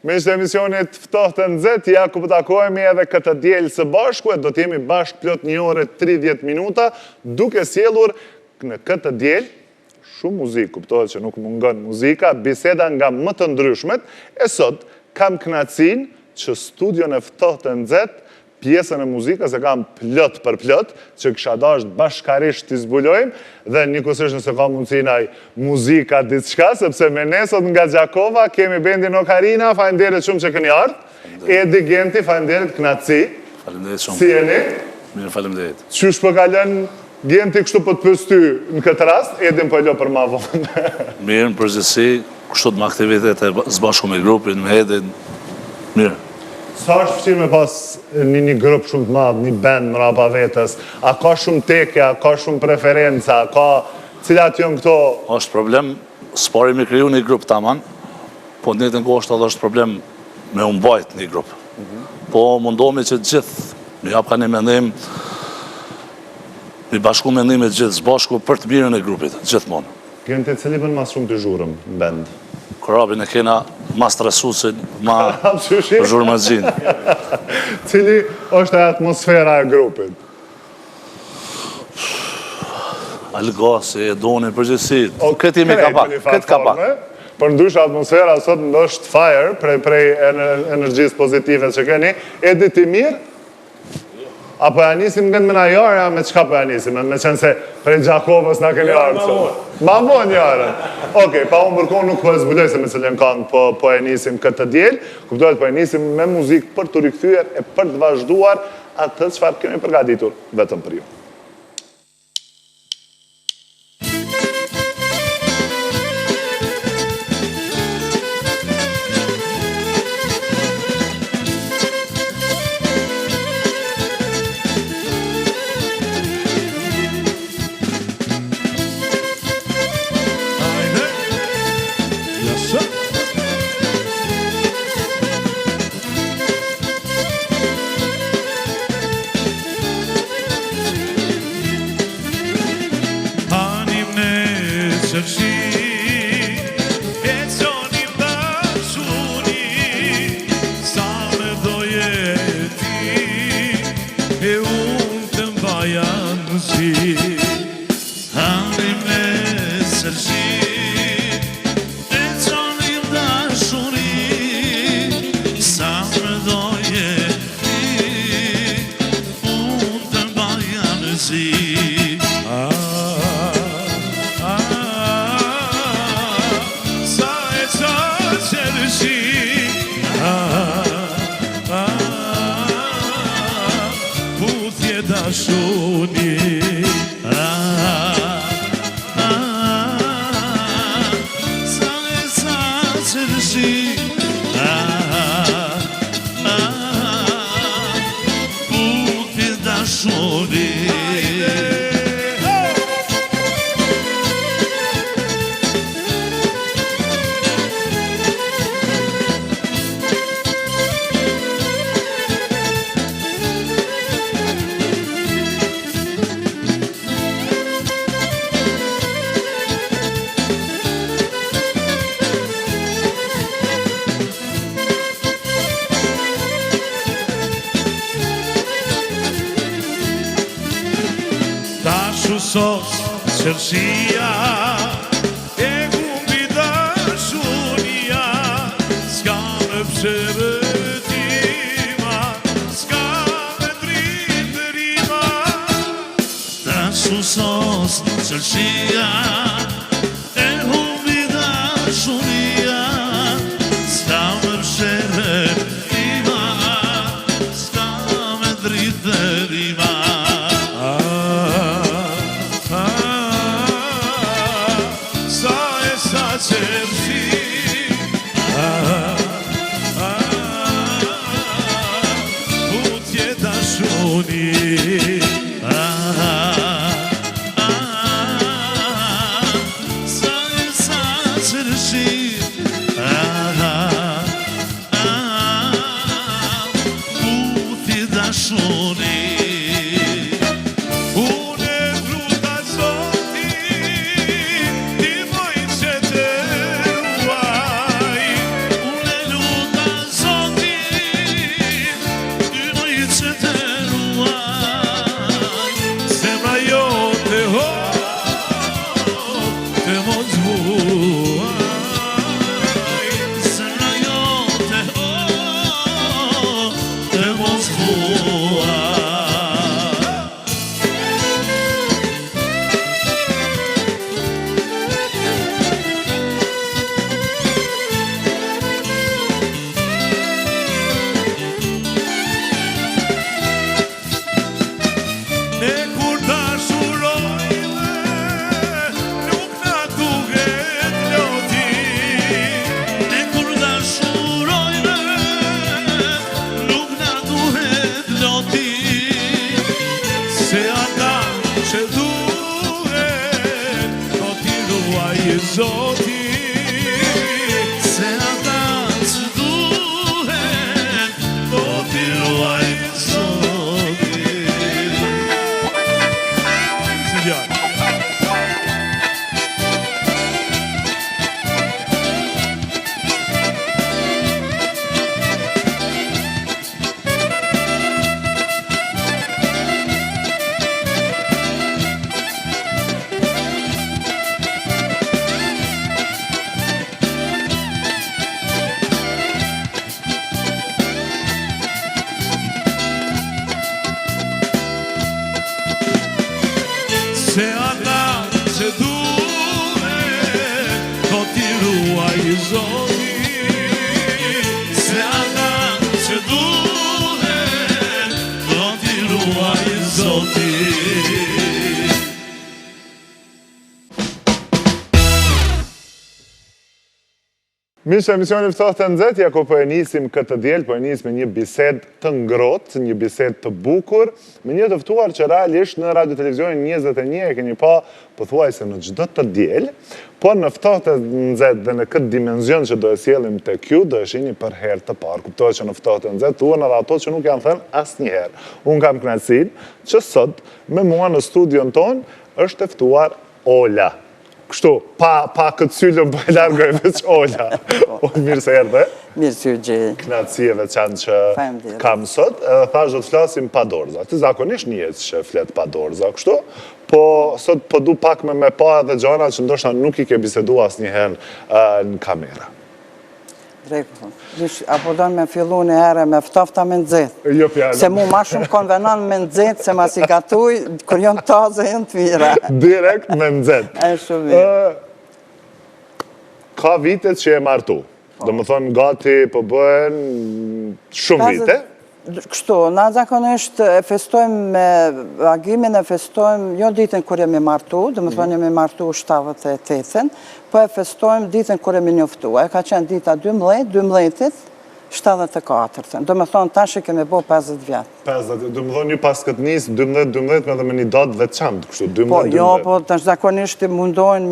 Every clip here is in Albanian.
Me ishte emisionit Ftohtë Nxehtë, ja ku po takohemi edhe këtë diel së bashku, e do t'jemi bashkë plot 1 orë 30 minuta, duke sjellur në këtë diel shumë muzikë, kuptohet që nuk mungon muzika, biseda nga më të ndryshmet, e sot kam kënaqësinë që studion e Ftohtë Nxehtë pjesën e muzikës e kam plot për plot, që kisha dashur bashkarisht t'i zbulojmë, dhe njëkohësisht nëse ka mundësi ndaj muzika diçka, sepse me ne sot nga Gjakova kemi bendin Okarina, faleminderit shumë që keni ardhur. Edi Genti, faleminderit, kënaqësi. Faleminderit shumë. Si jeni? Mirë, faleminderit. Qysh po kalon Genti kështu po të pyes ty në këtë rast, Edin po e lë për ma vonë. Mirë, në përgjithësi, kështu të më aktivitete zbashku me grupin, me Edin. Mirë. Sa është vështirë me pas një grup shumë të madh, një band mrapa vetës? A ka shumë teke, a ka shumë preferenca, cilat janë këto? Është problem, s'pari me kriju një grup taman, po në njëjtën kohë edhe është problem me u mbajt një grup. Po mundohemi që gjithë, një jap ka një mendim, një bashku mendime gjithë zbashku për të mirën e grupit, gjithmonë. Genti, cili bën mas shumë të zhurëm në band? Korabin e kena ma stresusin, ma Absolutisht. zhurmëzin. Cili është e atmosfera e grupit? Algasi, e doni, përgjithësi. Këtë jemi kapak, këtë kapak. Për ndrysh atmosfera sot është fire, prej energjisë pozitive që keni. Edi ti mirë? Apo ja nisim nga mëna jarë, me qka po ja nisim? Me qenë se prej Gjakovës na keni ardhur. Ma vonë jarën. Okej, pa unë bërkon nuk po e zbuloj se me cilën këngë po e nisim këtë diel. Kuptohet po e nisim me muzikë për të rikthyer e për të vazhduar atë çfarë kemi përgatitur vetëm për ju. Qërshia e kumbi dashunia, s'ka me pshërëtima, s'ka me dritërima. Dashu sos qërshia e kumbi dashunia, s'ka me pshërëtima, s'ka me dritërima. Mishë emisioni Ftohtë e Nxehtë, ja ku po e nisim këtë diel, po e nisim me një bisedë të ngrohtë, një bisedë të bukur, me një të ftuar që realisht në Radio Televizionin 21 e keni pa pothuajse në çdo të diel, po në Ftohtë e Nxehtë dhe në këtë dimension që do e sjellim tek ju, do e shihni për herë të parë. Kuptohet që në Ftohtë e Nxehtë thuhen edhe ato që nuk janë thënë asnjëherë. Unë kam kënaqësinë që sot me mua në studion ton është e ftuar Ola. Kështu, pa këtë syllën për e largoj veç Ola. Mirë se erdhe. Mirë që gjej. Knatësi e veçantë që kam sot, edhe thash do të flasim pa dorza. Ti zakonisht njihet që flet pa dorza, kështu, po sot po du pak me pa edhe gjana që ndoshta nuk i ke bisedu asnjëherë në kamera. Drejko, apo do me fillu një herë me Ftofta me Nxehtë. Jo pjallë. Se mu ma shumë konvenon me Nxehtë, se ma si gatuj, kër jonë taze e në të mira. Direkt me Nxehtë. E shumë mirë. Ka vitet që e martu. Do më thonë gati po bëhen shumë vite. Kështu, na zakonisht e festojmë me agimin, e festojmë jo ditën kër jemi martu, dhe më thonë jemi martu 78-ën, po e festojmë ditën kër jemi njoftu. E ka qenë dita 12-it, 74-ën. Do më thonë tash e kemi bo 50 vjetë. 50, do më thonë një pas këtë njësë 12-12 me dhe me një datë veçantë, kështu, 12-12. Po, jo, po, tash zakonisht mundojnë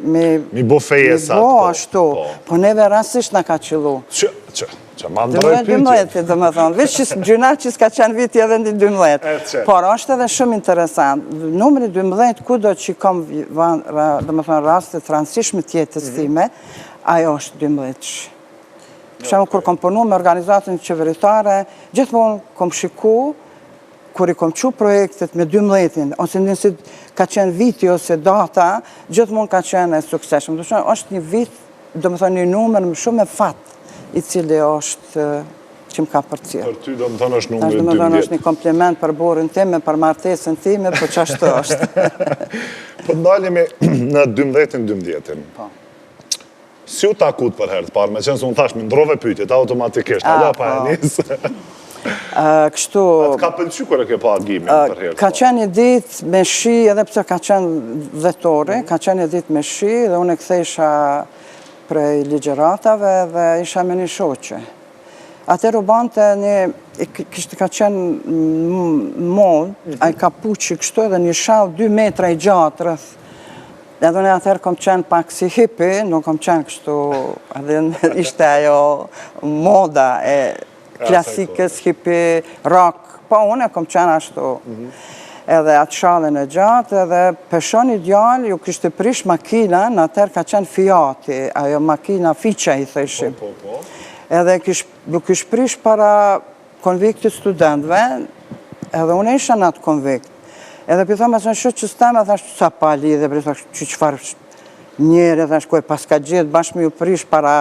Mi bo feje sa të po. Ashtu, po neve rastisht në ka qëllu. Që ma ndroj pyqë. 12, dhe më thonë, veç gjuna që s'ka qenë viti edhe në 12. Por, është edhe shumë interesant. Numri 12, ku do që kam, dhe më thonë, rastet rëndësishme tjetës time, ajo është 12. Për shemë, kur kom punu me organizatën qeveritare, gjithmonë kom shiku, kur i kom qu projektet me 12-in, ose nësit ka qenë viti ose data, gjithmonë ka qenë e sukseshme. Është një vit, dhe më thonë, një numër më shumë e fatë, i cili është që më ka përcirë. Për ty do më thonë është numër 12. Do më thonë është një kompliment për burën time, për martesën time, për që ashtë është. Po ndalimi në 12-in. Si u takut për herë të parë, me qenë se unë thash, me ndrove pytjet, automatikisht, ala pa e njësë. Kështu... Atë ka pëlqy kërë ke pa agimin për herë të parë? Ka qenë një dit me shi, edhe pëse ka qenë dhetore, ka qenë një dit me shi, dhe unë e kthesha prej ligjeratave dhe isha me një shoqe. Atër u bante një, kështë ka qenë mod, a i kapuqi kështu edhe një shau 2 metra i gjatë rrëth. Edhe unë atër kom qenë pak si hipi, nuk kom qenë kështu, edhe ishte ajo moda e klasikës, hipi, rock, po unë e kom qenë ashtu. Edhe atë shalën e gjatë, edhe peshon i djallë, ju kështë prish makina, në atër ka qenë Fiati, ajo makina fiqa i thëshim. Edhe ju kështë prish para konviktit studentve, edhe unë isha në atë konvikt. Edhe për thëmë, asë në shumë që stëmë, edhe ashtu sa pali, dhe për thëmë, që qëfar njërë, edhe ashtu e paska gjithë, bashkë me ju prish para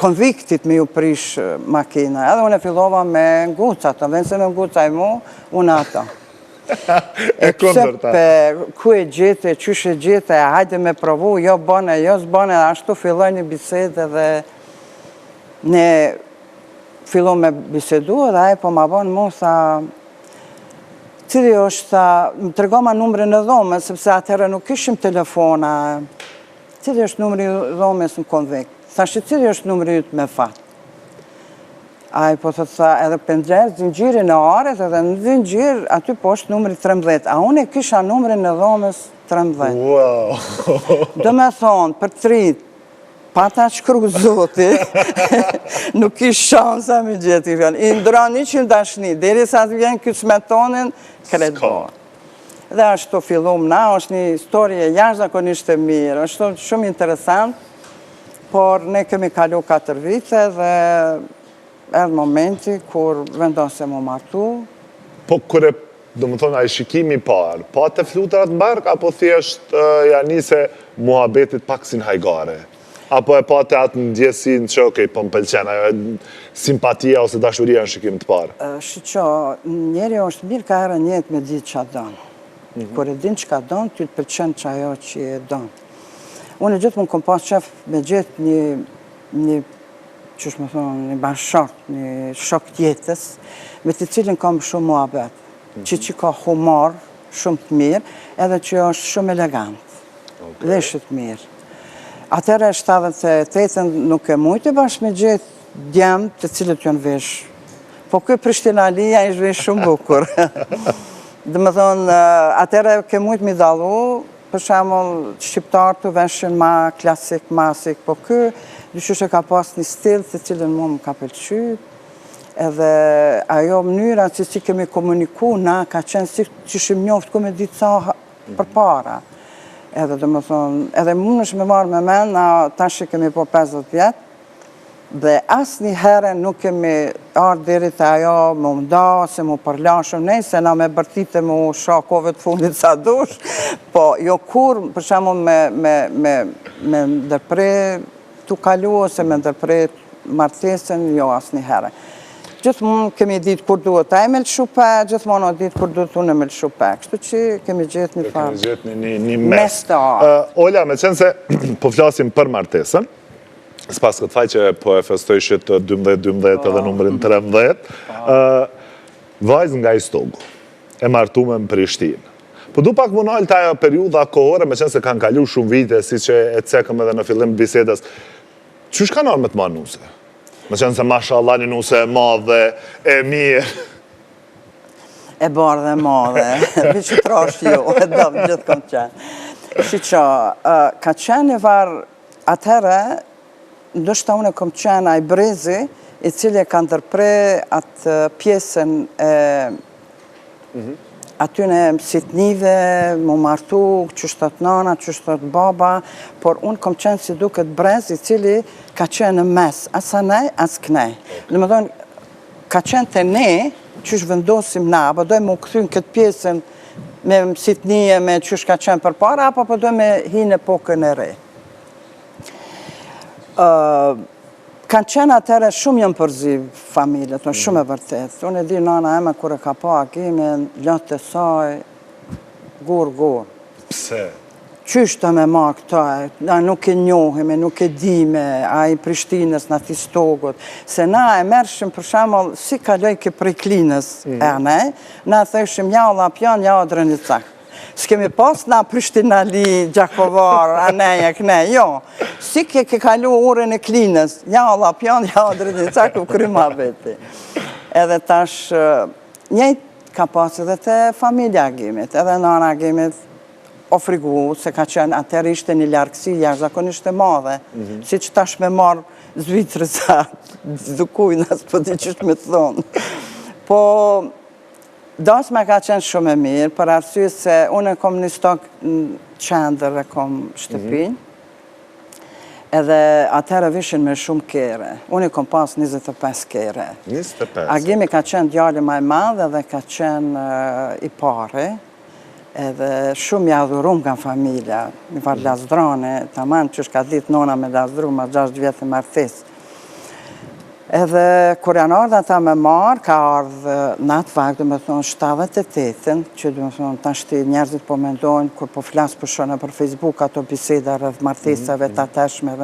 konviktit me ju prish makina. Edhe unë e fillova me nguca, të vënë se me nguca i mu, unë ato. E kondër ta. Ku e gjithë, qysh e gjithë, hajde me provu, jo bëne, jo s'bëne, ashtu filloj një bisede dhe ne filloj me bisedu edhe aje po ma bënë mu, tha, cili është, tha, më tregoma numrin e dhome, sepse atëherë nuk ishim telefona, cili është numri dhomes në konvikt. Thashtë, cili është numri jëtë me fatë? Aj, po të tha, edhe pëndrejë zingjiri në aret, edhe në zingjir, aty po është numri 13. A unë e kisha numrin në dhomës 13. Wow! Do me thonë, për 3, pa ta shkru zoti, nuk ish shansa me gjeti. I ndron 100 dashni, deri sa të vjen këtë smetonin, kredohë. Dhe ashtu fillum na, është një historie jashtëzakonisht e mirë, është shumë interesant, por ne kemi kalu 4 vite dhe edhe momenti kur vendosem u martu. Po kure, do më thonë, a i shikimi parë, pa të flutrat në bark, apo thjesht janise muhabetit pak si në hajgare? Apo e pa të atë ndjesin që, okej, po më pëlqen, ajo simpatia ose dashuria në shikim të parë? Shqo, njeri është mirë ka herë njët me ditë që a donë. Kër e din që ka donë, ty të pëlqen që ajo që e donë. Unë gjithë më kom pas qef me gjithë një qësh më thonë, një bashkë, një shok tjetës, me të cilin kam shumë muhabet, që ka humor shumë të mirë, edhe që është shumë elegant, dhe shumë të mirë. Atëre 78-ën nuk e mujtë bashkë me gjithë djemë të cilët janë vesh. Po këj Prishtinalia ishtë vesh shumë bukur. Dhe më thonë, atëre ke mujtë mi dalu, për shemull, shqiptarë të veshën ma klasik, masik, po këj, dyshysh e ka pas një stil të cilën mu më ka pëlqy, edhe ajo mënyra që si kemi komuniku na, ka qenë si që shimë njoftë ku me ditë sa për para. Edhe dhe më thonë, edhe mund është me marrë me men, na tash kemi po 50 vjetë, dhe asë një herë nuk kemi ardhë deri të ajo më nda, se mu përlashëm nej, se na me bërtite mu shakove të fundit sa dush, po jo kur, për shemull me ndërpre të kalu, ose me ndërpre martesën, jo asë një herë. Gjithmonë kemi ditë kur duhet a e me lëshupe, gjithmonë o ditë kur duhet unë e me lëshupe. Kështu që kemi gjithë një farë. Kemi gjithë një mes. Ola, me qenë se po flasim për martesën, s'pas këtë faj që po e festojshit 12-12 edhe numërin 13, vajzë nga Istogu, e martume në Prishtinë. Po du pak më nalë të ajo periuda kohore, me qenë se kanë kalu shumë vite, si që e cekëm edhe në fillim bisedës, qysh ka nalë me të manuse? Me qenë se mashallah një nuse e madhe, e mirë. E bardhe e madhe, për që trash ju, e dëmë gjithë kom qenë. Shqyqa, ka qenë e varë atëherë, ndoshta unë e kom qenë a i brezi, i cili e ka ndërpre atë pjesën atyne sitnive, mu martu, qështot nana, qështot baba, por unë kom qenë si duket brez i cili ka qenë në mes, asa nej, as kënej. Në më thonë, ka qenë të ne, qësh vendosim na, apo dojmë u këthyn këtë pjesën me sitnije, me qësh ka qenë për para, apo dojmë hi në epokën e re. Kanë qenë atëre shumë jënë përzi familjet, shumë e vërtet. Unë e di nana eme kër e ka pa agimin, lëtë të saj, gur. Pse? Qysh të me ma këta, nuk e njohime, nuk e dime, a i Prishtinës, në ati Stogut, se na e mërshim për shemull, si kaloj ke prej klinës e ne, na thëshim ja o lapjan, ja o Drenicak. S'kemi pas na Prishtinali, Gjakovar, aneja, këne, jo. Si ke kalu urën e klinës, ja o lapjan, ja o Drenicak, u kryma veti. Edhe tash, njëjt ka pas edhe të familja agimit, edhe nana agimit, ofrigu, se ka qenë atër ishte një larkësi jashtëzakonisht e madhe, si që tash me marë Zvitrësa, dukujnë, as po di qështë me të thonë. Po, das me ka qenë shumë e mirë, për arsye se unë e kom një stok në qendër e kom shtëpin, edhe atëherë vishin me shumë kere. Unë i kom pas 25 kere. 25? Agimi ka qenë djali maj madhe dhe ka qenë i pare, edhe shumë ja dhurum nga familja, një farë lasdrane, të manë që shka ditë nona me lasdru, ma 6 vjetë martes. Edhe kur janë ardhë ata me marë, ka ardhë në atë vakë, dhe me thonë 78-ën, që dhe me thonë të ashti njerëzit po mendojnë, kur po flasë për shona për Facebook, ato biseda rrëth martesave të ateshme,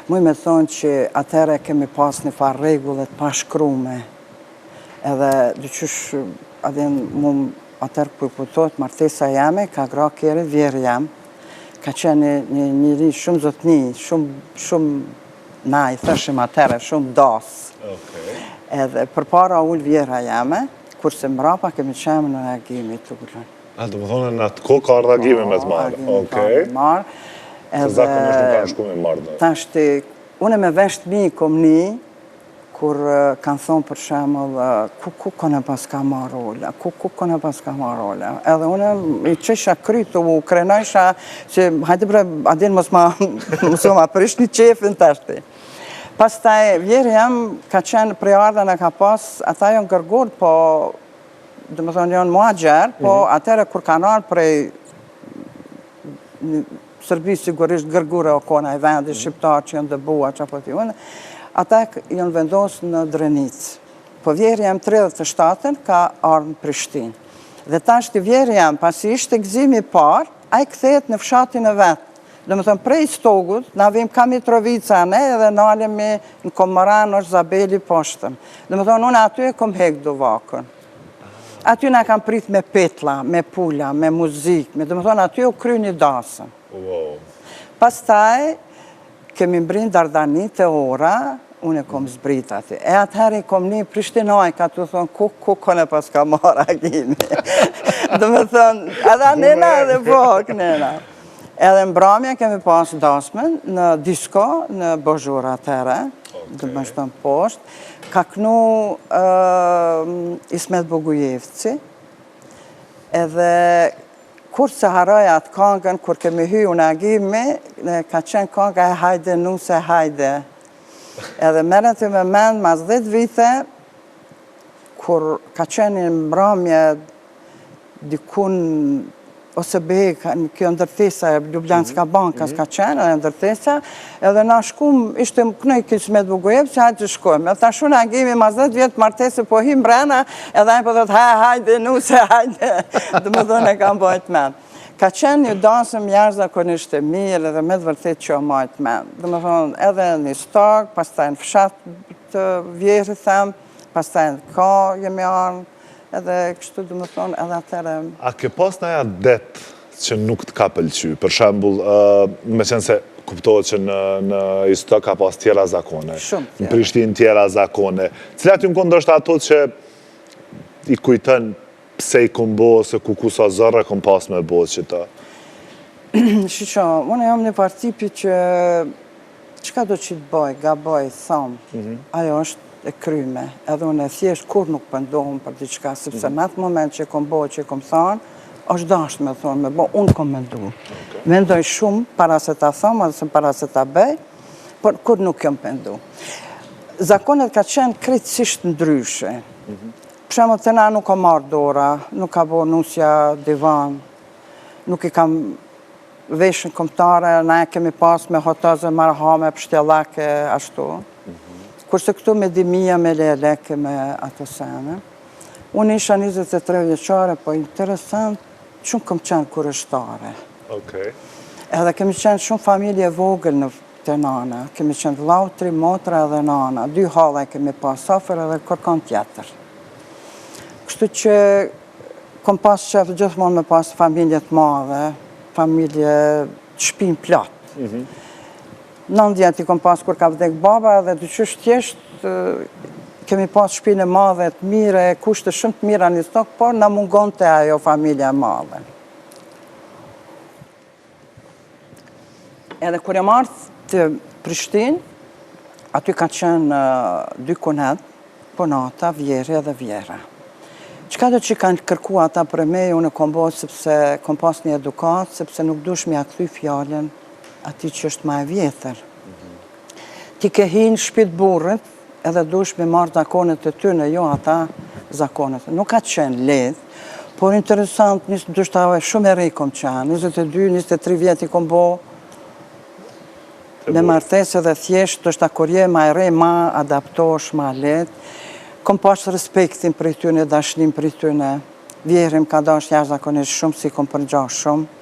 mu i me thonë që atëre kemi pas një farë regullet pashkrume. Edhe dyqysh, adin mu atër përputot, martesa jame, ka gra kere, vjerë jam, ka qenë një njëri shumë zotni, shumë na i thëshim atëre, shumë dasë. Edhe për para ullë vjera jame, kurse mrapa kemi qemë në agimi të gullon. A, të më thonë në atë ko ka ardhë agimi me të marë. Agimi ka ardhë marë. Se zakonisht nuk kanë shku me marë. Ta shti, une me vesht mi kom një, kur kanë thonë për shemull, ku kone pas ka marrë ola, ku kone pas ka marrë ola. Edhe une i qesha krytu, u krenajsha që hajde bre, adin mos ma prish një qefin të ashti. Pas taj, vjeri jam ka qenë prej ardhen e ka pas, ata jonë gërgur, po, dhe më thonë jonë mua gjerë, po atere kur kanë ardhë prej Sërbi sigurisht gërgure o kona i vendi, shqiptarë që jonë dëbua, që apo t'i unë, ata janë vendosë në Drenicë. Po vjeri jam 37-ën ka ardhë në Prishtinë. Dhe ta është vjeri jam, pasi ishte gëzimi parë, a i këthejet në fshatin e vetë. Dhe më thëmë, prej Stogut, na vim ka Mitrovica ne, edhe nalemi në Komoran, është Zabeli poshtëm. Dhe më thëmë, unë aty e kom hek do vakën. Aty na kam prit me petla, me pula, me muzik, dhe më thëmë, aty u kry një dasën. Pastaj, kemi mbrin Dardanit e ora, unë e kom zbrit ati. E atëherë i kom një Prishtinaj, ka të thonë, ku kone pas ka marra gjimi. Dhe me thonë, edhe nena edhe pok, nena. Edhe mbramja kemi pas dasmen në disko, në Bozhur atëherë, dhe më shtën poshtë, ka knu Ismet Bogujevci, edhe kur se haroj atë kongën, kur kemi hy unë agimi, ka qenë konga e hajde, nuse hajde. Edhe meret të me mend mas 10 vite, kur ka qenë në mbramje dikun, ose bëhe kjo ndërtesa e Ljubljanska Bankas ka qenë, edhe ndërtesa, edhe na shkum, ishte më kënoj Ismet Bogujevci, hajde të shkojmë. Edhe ta shu në agimi mas 10 vjetë martese, po hi mbrena, edhe ajë po dhe të hajde, nuse hajde, dhe më dhënë e kam bojt mend. Ka qenë një dansëm jashtëzakonisht e mirë edhe me të vërtet që o majtë men. Dhe më thonë edhe një stokë, pastaj në fshat të vjerë, them, pastaj në ka jemi anë, edhe kështu dhe më thonë edhe atërë. A ke pas në ja det që nuk të ka pëlqy? Për shembull, me qenë se kuptohet që në istok ka pas tjera zakone. Shumë tjera. Në Prishtinë tjera zakone. Cilat ju në kondështë ato që i kujtën pse i kom bo, se ku sa zërë kom pas me bo që ta? Shqo, unë jam një partipi që qka do që të bëj, gaboj, thamë, ajo është e kryme, edhe unë e thjesht kur nuk pëndohëm për diqka, sepse në atë moment që kom bo, që kom thanë, është dashtë me thonë, me bo, unë kom mendu. Mendoj shumë para se ta thamë, edhe se para se ta bëj, por kur nuk jam pëndu. Zakonet ka qenë krejtësisht ndryshe. Për shemë të na nuk ka marrë dora, nuk ka bo nusja divan, nuk i kam veshën komtare, na e kemi pas me hotazë, marhame, pështjellake, ashtu. Kurse këtu me dimija, me leleke, me ato sene. Unë isha 23 vjeqare, po interesant, shumë këm qenë kurështare. Edhe kemi qenë shumë familje vogël në të nana, kemi qenë vlau, 3 motra edhe nana, 2 halla kemi pas sofer edhe kërkon tjetër. Kështu që kom pas qef gjithmonë me pas familje të madhe, familje të shpinë platë. 9 vjet i kom pas kur ka vdek baba dhe të qysh thjesht kemi pas shpinë e madhe të mire, kushte shumë të mira një stok, por na mungon të ajo familje e madhe. Edhe kur e marrë të Prishtinë, aty ka qenë 2 kunet, ponata, vjere dhe vjera. Qka do që kanë kërku ata për me, unë e kom bojë sepse kom pas një edukat, sepse nuk dush me akthy fjallën ati që është ma e vjetër. Ti ke hinë shpit burrit, edhe dush me marrë zakonet e ty në jo ata zakonet. Nuk ka qenë ledh, por interesant, dush të avë shumë e rej kom qenë, 22, 23 vjeti kom bo, me martese dhe thjesht, dush të kurje ma e rej, ma adaptosh, ma ledh. Kom pas respektin për i tyne, dashnim për i tyne. Vjerim ka dash jashtëzakonisht shumë, si kom përgja shumë.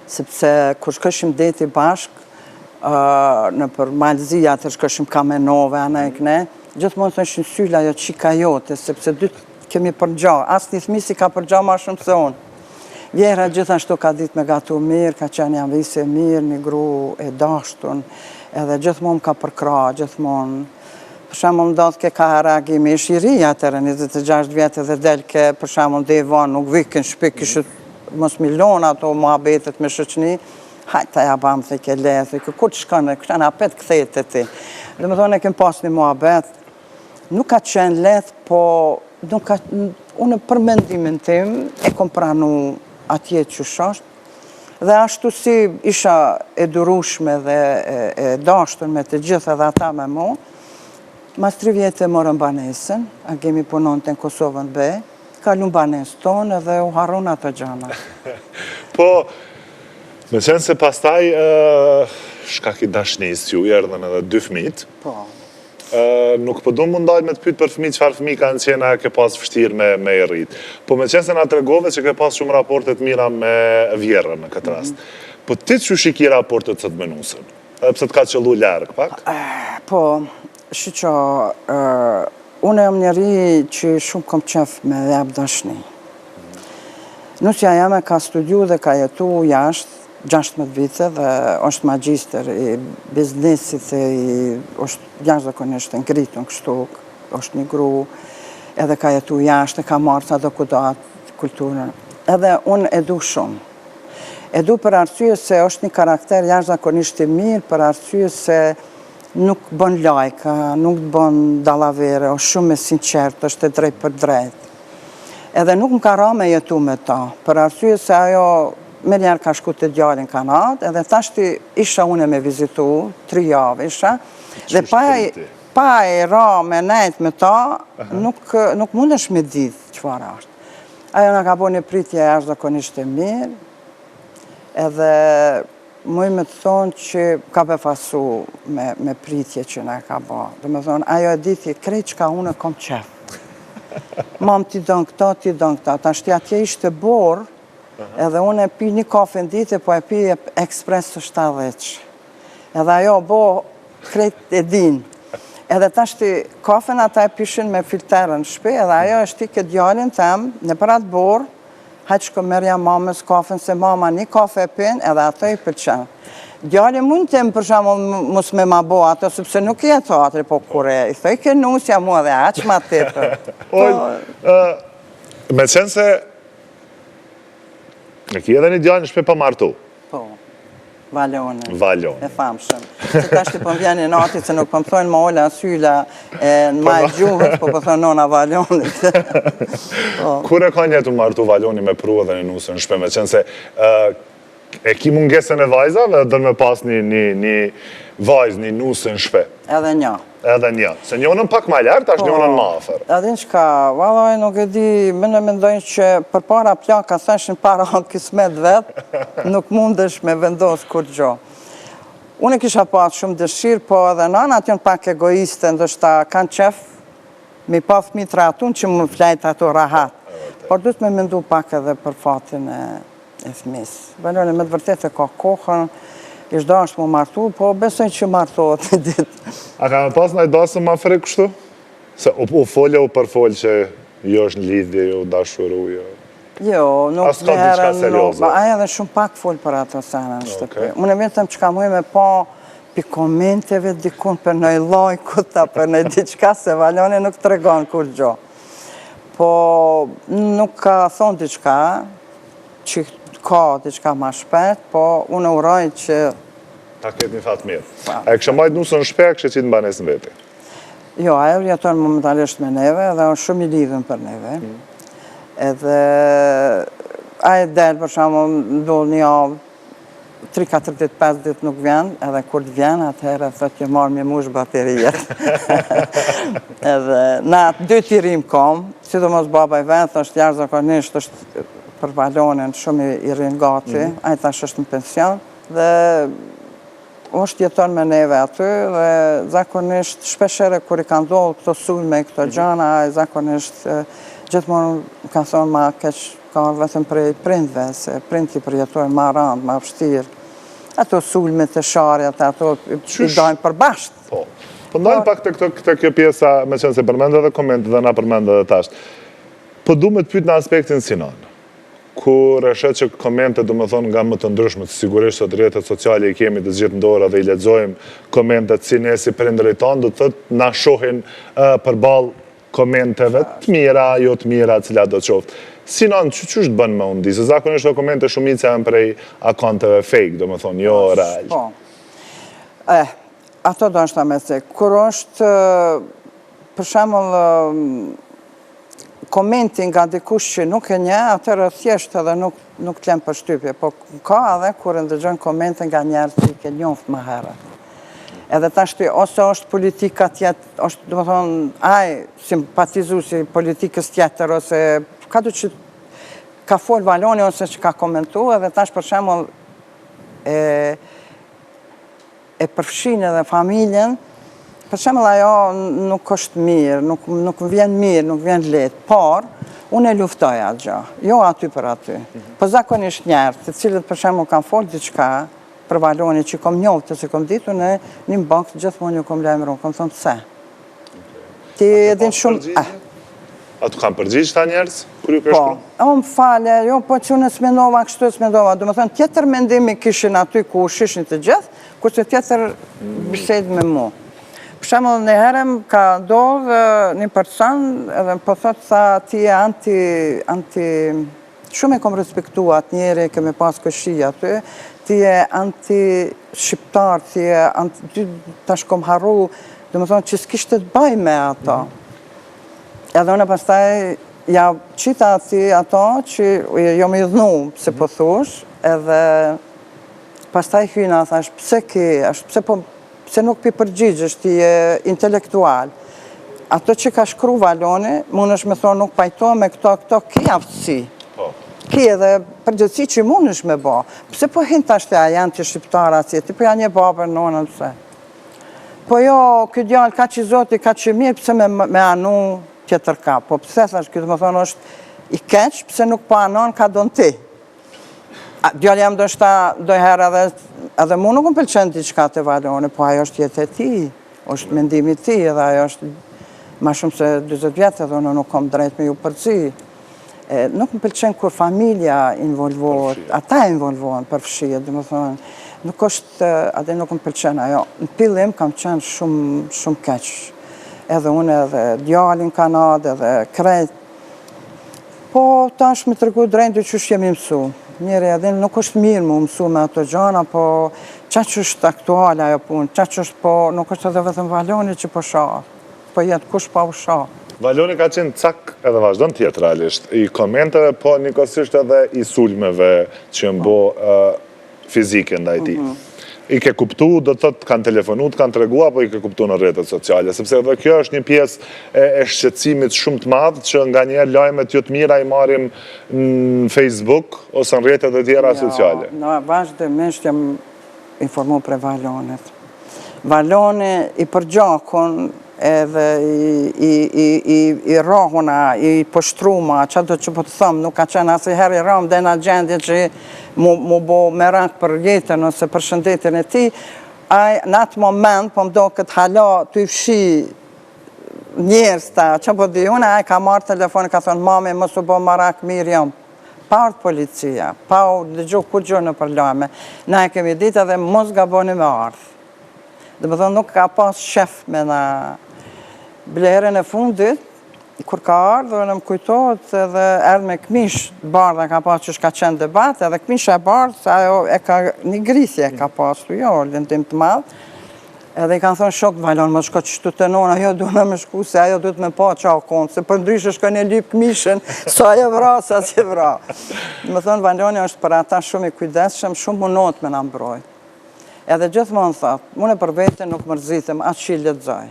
Sepse kur shkëshim deti bashk, në për Malzija të shkëshim Kamenove, ana e këne, gjithmonë të nëshin sylla jo qika jote, sepse dy kemi përgja. Asë një thmi si ka përgja ma shumë se unë. Vjera gjithashtu ka dit me gatu mirë, ka qenë janë vise mirë, një gru e dashtun, edhe gjithmonë ka përkra, gjithmonë. Për shemull ndodhë ke ka haragimi, ish i ri atërë, 26 vjetë dhe del ke, për shemull dhe i vanë, nuk vikin shpik, kishët mos milion ato muhabetet me shëqni, hajtë ta ja bamë të ke lezë, kur të shkënë, kështë në apet këthejt e ti. Dhe më thonë e kem pas një muhabet, nuk ka qenë lezë, po unë për mendimin tim e kom pranu atje që shosht, dhe ashtu si isha edurushme dhe e dashtën me të gjithë edhe ata me mu, mas 3 vjetë e morën banesën, a kemi punon të në Kosovën be, kalun banesë tonë dhe u harun ato gjana. Po, me qenë se pastaj shkak i dashnisë ju erdhen edhe 2 fëmijët. Po. Nuk po du mundaj me të pyet për fëmijë çfarë fëmijë kanë qenë ke pas vështirë me i rrit. Po me qenë se na tregove që ke pas shumë raporte të mira me vjerrën në këtë rast. Po ti çu shiki raportet së të menusën? Edhe pse të ka qëllu larg pak? Po, shqo, unë jam njeri që shumë kom qef me jap dashni. Nusja jame ka studiu dhe ka jetu jashtë, 16 vite dhe është magjister i biznesit dhe është jashtëzakonisht ngritur kështu, është një gru, edhe ka jetu jashtë, ka marrë sa dokumentat, kulturën. Edhe unë e du shumë. E du për arsye se është një karakter jashtëzakonisht i mirë, për arsye se nuk bën lajka, nuk bën dallavere, është shumë e sinqert, është e drejt për drejt. Edhe nuk më ka ra me jetu me ta, për arsye se ajo me njerë ka shku të djalin Kanadë, edhe tashti isha une me vizitu, 3 javë isha, dhe pa e ra me nejt me ta, nuk mundesh me ditë çfarë është. Ajo nga ka bo një pritje jashtëzakonisht e mirë, edhe muj me të thonë që ka befasu me pritje që nga ka bo. Dhe me thonë, ajo e dithi, krejt që ka unë kom qef. Mam ti dënë këta, ta shti atje ishte borë, edhe unë e pi një kafe në ditë, po e pi ekspresë 70. Edhe ajo bo krejt e din. Edhe ta shti kafen ata e pishin me filterën shpi, edhe ajo e shti këtë djallin tem, në për atë borë, haqë ko merja mamës kafen, se mama një kafe e pin, edhe ato i përqen. Djali mund të më përshamu mos me ma bo ato, sepse nuk i e teatri, po kure, i thoi ke nusja mua dhe aqë ma të të. Me qenë se e ki edhe një djali në shpe pa martu. Po, Valone. Valone. E famshëm. Se ta shti po më vjen një nati, se nuk po më thojnë ma ola syla në majë gjuhës, po po thonë nona Valonit. Kure ka njetu martu Valoni me prua dhe një nusë në shpe, me qenë se e ki mungesën e vajzave, dhe me pas një vajzë, një nusë në shpe. Edhe një. Edhe një. Se njonën pak ma lartë, ashtë njonën ma afer. Edhe në qka, valoj nuk e di, me në mendojnë që për para plaka, sa ishin para kismet vetë, nuk mundesh me vendosë kur gjo. Unë kisha pas shumë dëshirë, po edhe nanat janë pak egoiste, ndështë kanë qef, mi pa fëmijë të ratun që më flajt ato rahat. Por du të me mendu pak edhe për fatin e fëmisë. Valoj, me të vërtet e ka kohën, ishtë da është më martu, po besoj që martohet një ditë. A ka me pas në i dasë më afre kështu? Se u folja u përfolë që jo është në lidhje, jo dashuru, jo... Jo, nuk s'ka diçka serioze. Aja dhe shumë pak folë për ato sene në shtëpi. Unë e vetëm që ka muj me pa pi komenteve dikun për nëj lajkuta, për nëj diçka, se Valoni nuk të regon kur gjo. Po nuk ka thonë diçka, që ka diçka ma shpet, po unë uroj që... Ta ketë një fatë mirë. A e kështë majtë nusën në shpe, kështë që ti të mbanes në vete? Jo, ajo jeton momentalisht me neve, dhe është shumë i lidhën për neve. Edhe aje delë, për shumë, ndollë një avë, 3-4 ditë, 5 ditë nuk vjen, edhe kur të vjen, atëherë thët që marrë me mush baterijet. Edhe na 2 tirim kom, sidomos baba i vend, është jashtëzakonisht, është për Valonin shumë i rinë gati, aje tash është në pension, dhe është jeton me neve aty, dhe zakonisht shpeshere kur i ka ndollë këto sulme, këto gjana, aje zakonisht gjithmonë ka thonë ma keq ka vetëm prej prindve, se prindti përjetojnë ma randë, ma vështirë. Ato sulme të sharjat, ato i dojnë përbashkët. Po. Po ndojnë pak të kjo pjesa, me qenë se përmendë dhe komente dhe na përmendë dhe tashtë. Po du me të pytë në aspektin sinonë. Kur e shet që komente, du me thonë, nga më të ndryshme, të sigurisht të rrjetet sociale i kemi të gjithë ndora dhe i lexojmë komentet si ne si prindërit tonë, du të thëtë na shohin përballë komenteve të mira, jo të mira, cilat do të qoftë. Sinon, që është bënë me undi? Se zakonisht do komente shumice janë prej akanteve fake, do me thonë, jo real. Po. Ato do është ta me se. Kur është, për shembull, komenti nga dikush që nuk e nje, atërë thjesht edhe nuk të lem për shtypje. Po ka edhe kur ndëgjon komente nga njerë që i ke njoft më herët. Edhe tashti, ose është politika tjetër, është, do më thonë, simpatizu si politikës tjetër, ose ka du që ka folë Valoni, ose që ka komentu, edhe tash për shembull e përfshin edhe familjen, për shembull ajo nuk është mirë, nuk vjen mirë, nuk vjen lehtë, por unë e luftoj atë gjë, jo aty për aty. Po zakonisht njerë, të cilët për shembull kanë folë diçka, për Valoni që kom njohë të se kom ditu në një bankë gjithmonë ju kom lajmëron, kom thonë pse. Ti edhin shumë... A të kam përgjigj ta njerës, kër ju ke Po, shkru? më fale, jo, po që në smendova, kështu smendova. Do më thënë, tjetër mendimi kishin aty ku shishin të gjithë, kurse tjetër bised me mu. Për shembull, në herëm ka ndodhë një person, edhe po thotë sa ti e anti... Shumë e kom respektu atë njeri, kemi pas këshi aty, ti e anti-shqiptar, ti e anti... Tash kom harru, do më thonë që s'kishtë të baj me ato. Edhe unë pastaj ja qita ati ato që jo me dhnu, se po thush, edhe pastaj hyna, thash, pse nuk pi përgjigjesh, ti je intelektual. Ato që ka shkru Valoni, mund është me thonë nuk pajto me këto ki aftësi. Ki edhe përgjithësi që mund është me bo. Pse po hinë tash të janë të shqiptara si, ti po janë një babër në onën pëse. Po jo, këtë djallë ka që i zoti, ka që i mirë, pse me anu tjetër ka. Po pëse thash, këtë më thonë është i keq, pse nuk po anon ka donë ti. Djallë jam do shta dojherë edhe mu nuk më pëlqen t'i qka të Valoni, po ajo është jetë e ti, është mendimi ti, edhe ajo është ma shumë se 20 vjetë edhe unë nuk kom drejt me ju përci. Nuk më pëlqen kur familja involvohet, ata involvohen për fshije, dhe më thonë, nuk është, adhe nuk më pëlqen ajo. Në pillim kam qenë shumë keq. Edhe unë edhe djallin kanad, edhe krejt. Po, tash me të regu drejnë që është jemi mësu. Njëri edhe nuk është mirë mu mësu me ato gjana, po qa që është aktuale ajo punë, qa që është po, nuk është edhe vetëm Valoni që po shahë, po jetë kush pa u shahë. Valoni ka qenë cak edhe vazhdon teatralisht, i komenteve, po njëkohësisht edhe i sulmeve që më bo fizike ndaj ti. I ke kuptu, do të thotë kanë telefonu, kanë të regu, apo i ke kuptu në rrjetet sociale, sepse edhe kjo është një pjesë e shqetësimit shumë të madhë, që nga njerë lajmet jo të mira i marim në Facebook, ose në rrjetet e tjera sociale. Në vazhdimisht jam informu për Valonit. Valoni i përgjakon edhe i rohuna, i pështruma, që do që po të thëmë, nuk ka qenë asë i herë i rëmë dhe në gjendje që mu bo merak për jetën ose për shëndetin e ti, në atë moment, po mdo këtë hala të i fshi njerës ta, që po di unë, a ka marrë telefon, ka thonë, mami, mësë bo merak mirë jam. Pa ardhë policia, pa u dëgju kur gjë në përlame, na e kemi ditë edhe mos gaboni me ardhë. Dhe më thonë, nuk ka pas shef me na blerën e fundit, kur ka ardhë, në më kujtojt edhe erdhë me këmish bardha ka pas që shka qenë debat, edhe këmish e bardhë, se ajo e ka një grisje ka pas të jo, lëndim të madhë, edhe i kanë thonë shok Valon, më shko që shtu të nona, ajo duhet me shku, se ajo duhet me pa qa konë, se për ndryshë shko një lip këmishën, sa e vra, sa si vra. Më thonë, Valoni është për ata shumë i kujdeshëm, shumë munot me në mbroj. Edhe gjithmonë thotë, mune për vete nuk mërzitëm, atë që i lexoj.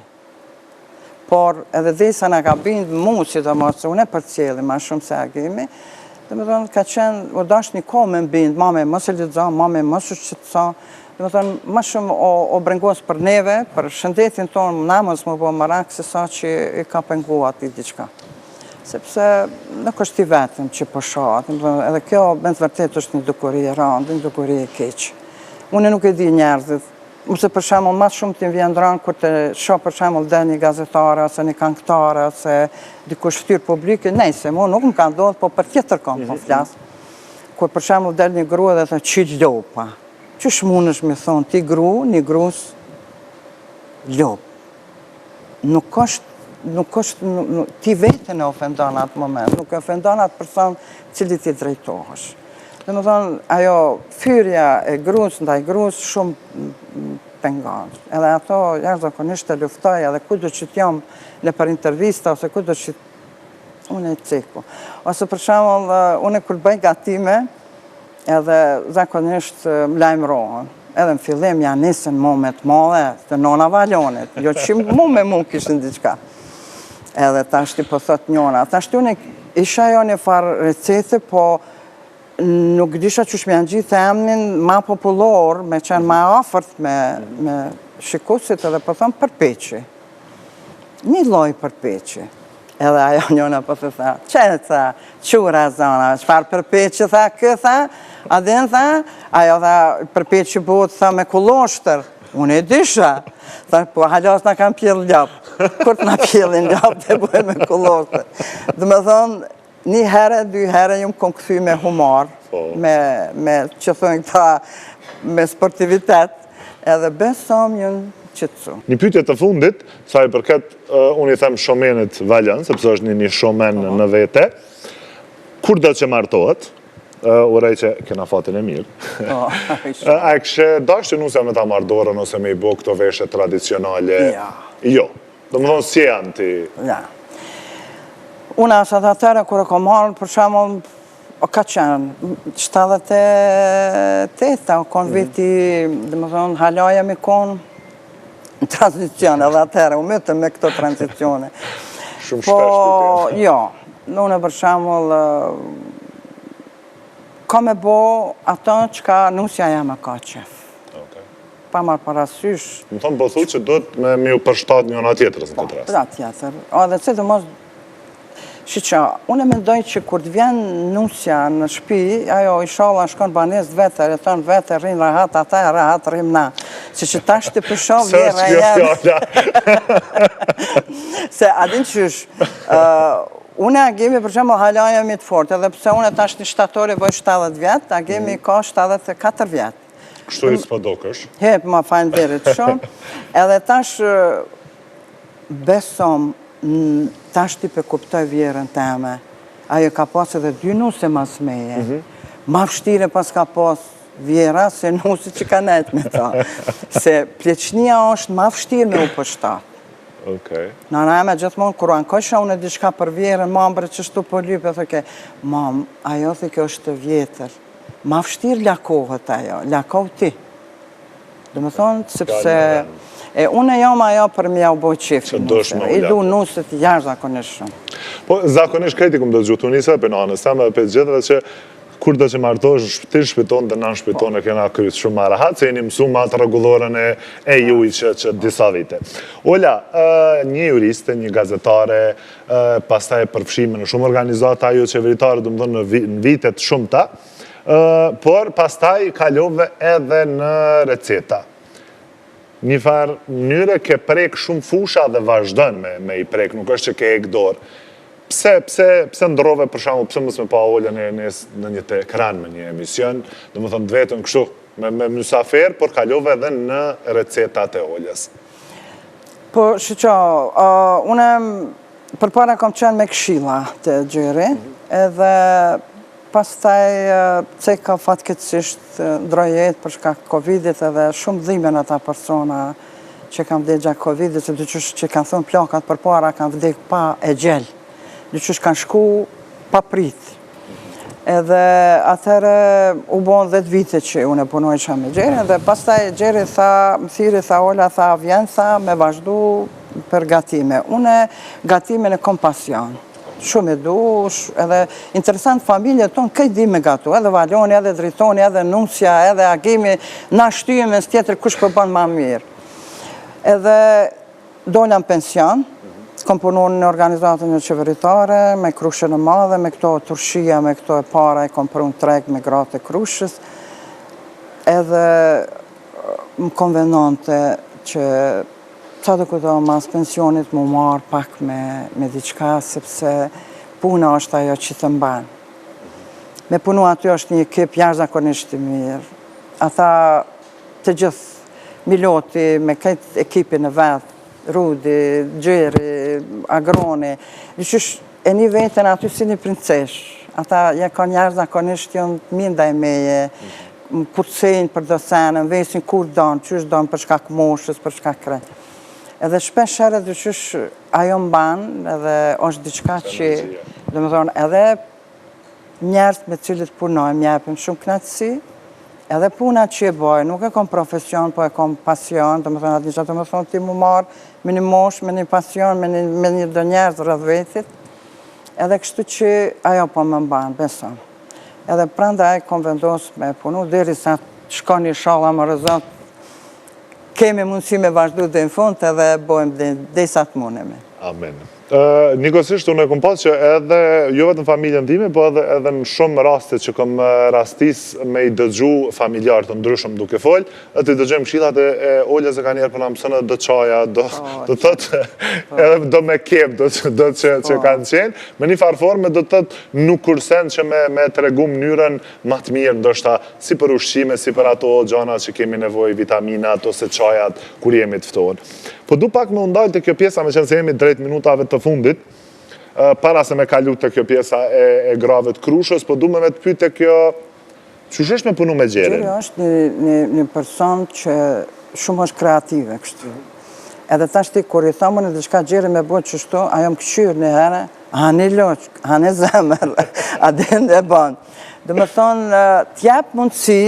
Por edhe dhe sa nga ka bindë mu që të mos, se unë e për cjeli, ma shumë se agimi, dhe më thonë, ka qenë, o dash një kohë me bindë, mame, mos e lexo, mame, mos u shqetëso, dhe më thonë, ma shumë o brengos për neve, për shëndetin tonë, na mos më bo marak, se sa që i ka penguat i diqka. Sepse nuk është i vetëm që po shohat, edhe kjo, me të vërtet, është një dukuri e randë, një dukuri e keqë. Unë nuk e di njerëzit, mëse për shemull ma shumë të vjen dranë kur të shoh për shemull dhe një gazetare, ose një këngëtare, ose dikush ftyrë publike, nejse, mu nuk më ka ndodhë, po për tjetër kam po flasë. Kur për shemull del një grua dhe thë, që lopa? Qysh mund është me thonë, ti një grus lop. Nuk është, ti vetën e ofendon atë moment, nuk e ofendon atë person cili ti drejtohesh. Dhe më thonë, ajo fyrja e grus, ndaj grus, shumë pengon. Edhe ato, jashtëzakonisht të luftoj, edhe kudo që t'jam në për intervista, ose kudo që unë e ciku. Ose për shembull, unë kur bëj gatime, edhe zakonisht më lajmërohen. Edhe në fillim janë nisën momet madhe të nona Valonit, jo që mu kishin diçka. Edhe tashti po thot njona. Tashti unë isha jo një farë recete, po nuk disha që shme janë gjithë emnin ma popullor, me qenë ma afërt me shikusit edhe po thonë përpeqi. Një loj përpeqi. Edhe ajo njona po të tha, që tha, qura zona, qëfar përpeqi tha, këtha, adin tha, ajo tha, përpeqi buhet tha me kuloshtër. Unë e disha. Tha, po halas na kam pjell ljapë. Kur t'na pjellin ljapë të bëjmë me kullorte. Dhe me thonë, një herë, dy herë jëmë kom këthy me humor, me që thënë këta, me sportivitet, edhe besom jënë qëtësu. Një pyetje të fundit, sa i përket, unë i them shomenit Valjan, sepse është një shomen në vete, kur do që martohet, urej që kena fatin e mirë, a e kështë dash që nusja me ta mardorën ose me i bo këto veshe tradicionale? Jo. Do më thonë si janë ti? Ja. Unë asë atë atërë, kërë kom halë, për shamull, o ka qenë, 78, o konë viti, dhe më thonë, halaja mi konë në transicione, edhe atërë, u mytëm me këto transicione. Shumë shpesh të tjera. Jo, unë për shamull, ka me bo ato që ka nusja jam e ka qef. Pa marë parasysh. Më thonë, po thu që duhet me ju përshtat njëna tjetërës në këtë rast. Da tjetër. O, dhe që dhe mos... Shiqa, unë e mendoj që kur të vjen nusja në shpi, ajo i shala shkon banes vete, reton vete, rrinë rahat, ata e rahat, rrim na. Se që ta shtë përshon vjera jenë. Se adin qysh, unë a gemi për qemë halaja mi të fort, edhe pëse unë tash një shtatori voj 70 vjetë, a gemi ka 74 vjetë. Kështu i s'pa dokësh? Hep, ma fajnë berit shumë. Edhe tash besom, tash ti pe kuptoj vjerën teme. Ajo ka pas edhe 2 nuse mas meje. Ma vështire pas ka pas vjera se nuse që ka net me ta. Se pleqnia është ma vështirë me u përshtat. Nana eme gjithmonë, kur anë kësha unë e diçka për vjerën, mambre që shtu për lype, thëke, mam, ajo thë kjo është të vjetër. Ma vështirë lakohet ajo, lakov ti. Dhe me thonë, sepse, unë e jam ajo për mja u boj qefti nuse. I du nuset jashtë zakonisht shumë. Po, zakonisht krejti këmë do të gjutu njëse, për në anës teme dhe për gjithëve që kur do që martosh, ti shpiton dhe në shpiton e kena kryt shumë ma rahat, se jeni mësu ma të regulorën e juj që disa vite. Ola, një juriste, një gazetare, pastaj përfshime në shumë organizata jo qeveritare, du më thonë në vitet shumë ta, por pastaj kalove edhe në receta. Një farë njëre ke prek shumë fusha dhe vazhdojnë me i prek, nuk është që ke ek dorë. Pse ndrove për shamu, pse mësë me pa Ola në një të ekran me një emision, dhe më thënë vetën kështu me mësafer, por kalove edhe në recetat e Olës. Po, shqo, une për para kom qenë me këshilla të gjyri, edhe pastaj ceka fatkeqësisht ndrojet për shkak Covidit edhe shumë dhimen ata persona që kam vdek gjatë Covidit, se dyqysh që kanë thonë plakat për para kanë vdek pa e gjell. Dyqysh kanë shku pa prit. Edhe atëherë u bon 10 vite që unë e punojqa me Gjeri, dhe pastaj Gjeri tha, më thiri, tha Ola, tha vjen, tha me vazhdu për gatime. Une gatime në kompasion. Shumë e du, edhe interesant familje tonë, këj di me gatu, edhe valoni, edhe dritoni, edhe nusja, edhe agimi, na shtyjeme së tjetër kush për banë ma mirë. Edhe dolla në pension, kom punu në organizatën e qeveritare, me Krushën e Madhe, me këto turshia, me këto e para, e kom pru në treg me gratë e Krushës, edhe më konvenante që sa do këto mas pensionit më marë pak me diqka, sepse puna është ajo që të mbanë. Me punu aty është një ekip jashtëzakonisht i mirë. Ata të gjithë Miloti me këtë ekipin e vetë, Rudi, Gjeri, Agroni, e një vetën aty si një princesh. Ata ja kanë jashtëzakonisht janë minda e meje, më kurcejnë për dosenën, vesin kur donë, qysh donë për shkak moshës, për shkak krejt. Edhe shpesh herë dyqysh ajo mbanë, edhe është diçka që, dhe më thonë, edhe njerës me cilit punojmë, jepim shumë knatësi, edhe puna që e bojë, nuk e kom profesion, po e kom pasion, dhe më thonë, atë një që të më thonë ti mu marë, me një mosh, me një pasion, me një do njerës rrëdh vetit, edhe kështu që ajo po më mbanë, beson. Edhe prandaj kom vendosë me punu, deri sa shko një shala më rëzot, kemi mundësi me vazhdu dhe në fund edhe bojmë dhe sa të munemi. Amen. Njëkohësisht, unë e kom pas që edhe, jo vetëm familjen time, po edhe në shumë raste që kom rastis me i dëgju familjarë të ndryshëm duke folë, të i dëgjëm këshillat e Olës e ka njerë për në mësënë do qaja, do thëtë, edhe do me kep, do që kanë qenë, me një farforme do thëtë nuk kursen që me të regu mënyrën më të mirë, ndoshta si për ushqime, si për ato gjana që kemi nevoj, vitaminat ose qajat, kur jemi të ftonë. Po du pak me undalë të kjo pjesa, me qenë se jemi drejt minutave të fundit, para se me kalu të kjo pjesa e grave të Krushës, po du me të pyet të kjo, qysh është me punu me Gjerin? Gjeri është një person që shumë është kreative kështu. Edhe ta shti, kur i thamën e dhe shka Gjeri me bojë qështu, ajo më këshyrë një herë, hani loq, hani zemër, adin dhe banë. Dhe me thonë, t'jep mundësi,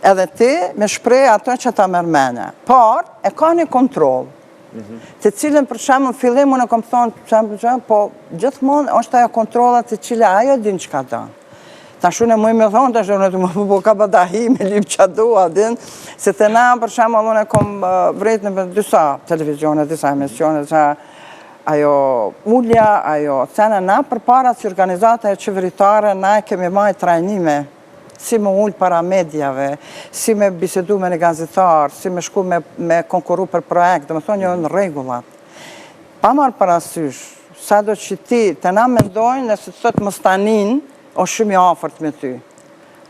edhe ti me shprej ato që ta mërmene. Por, e ka një kontrol. Të cilën për shemë në fillim, unë e kom thonë, po gjithmonë është ajo kontrolat të cilë ajo din që ka danë. Ta shune mu i me thonë, ta shune të mu po ka badahi me lip që dua, din, se të na për shemë, unë e kom vrejt në disa televizione, disa emisione, disa ajo ullja, ajo cene, na për para si organizata e qeveritare, na e kemi maj trajnime, si me ullë para medjave, si me bisedu me një gazetar, si me shku me konkuru për projekt, dhe me thonë një në regullat. Pa marë parasysh, sa do që ti të na mendojnë nëse të thotë mëstanin, o shumë i afërt me ty.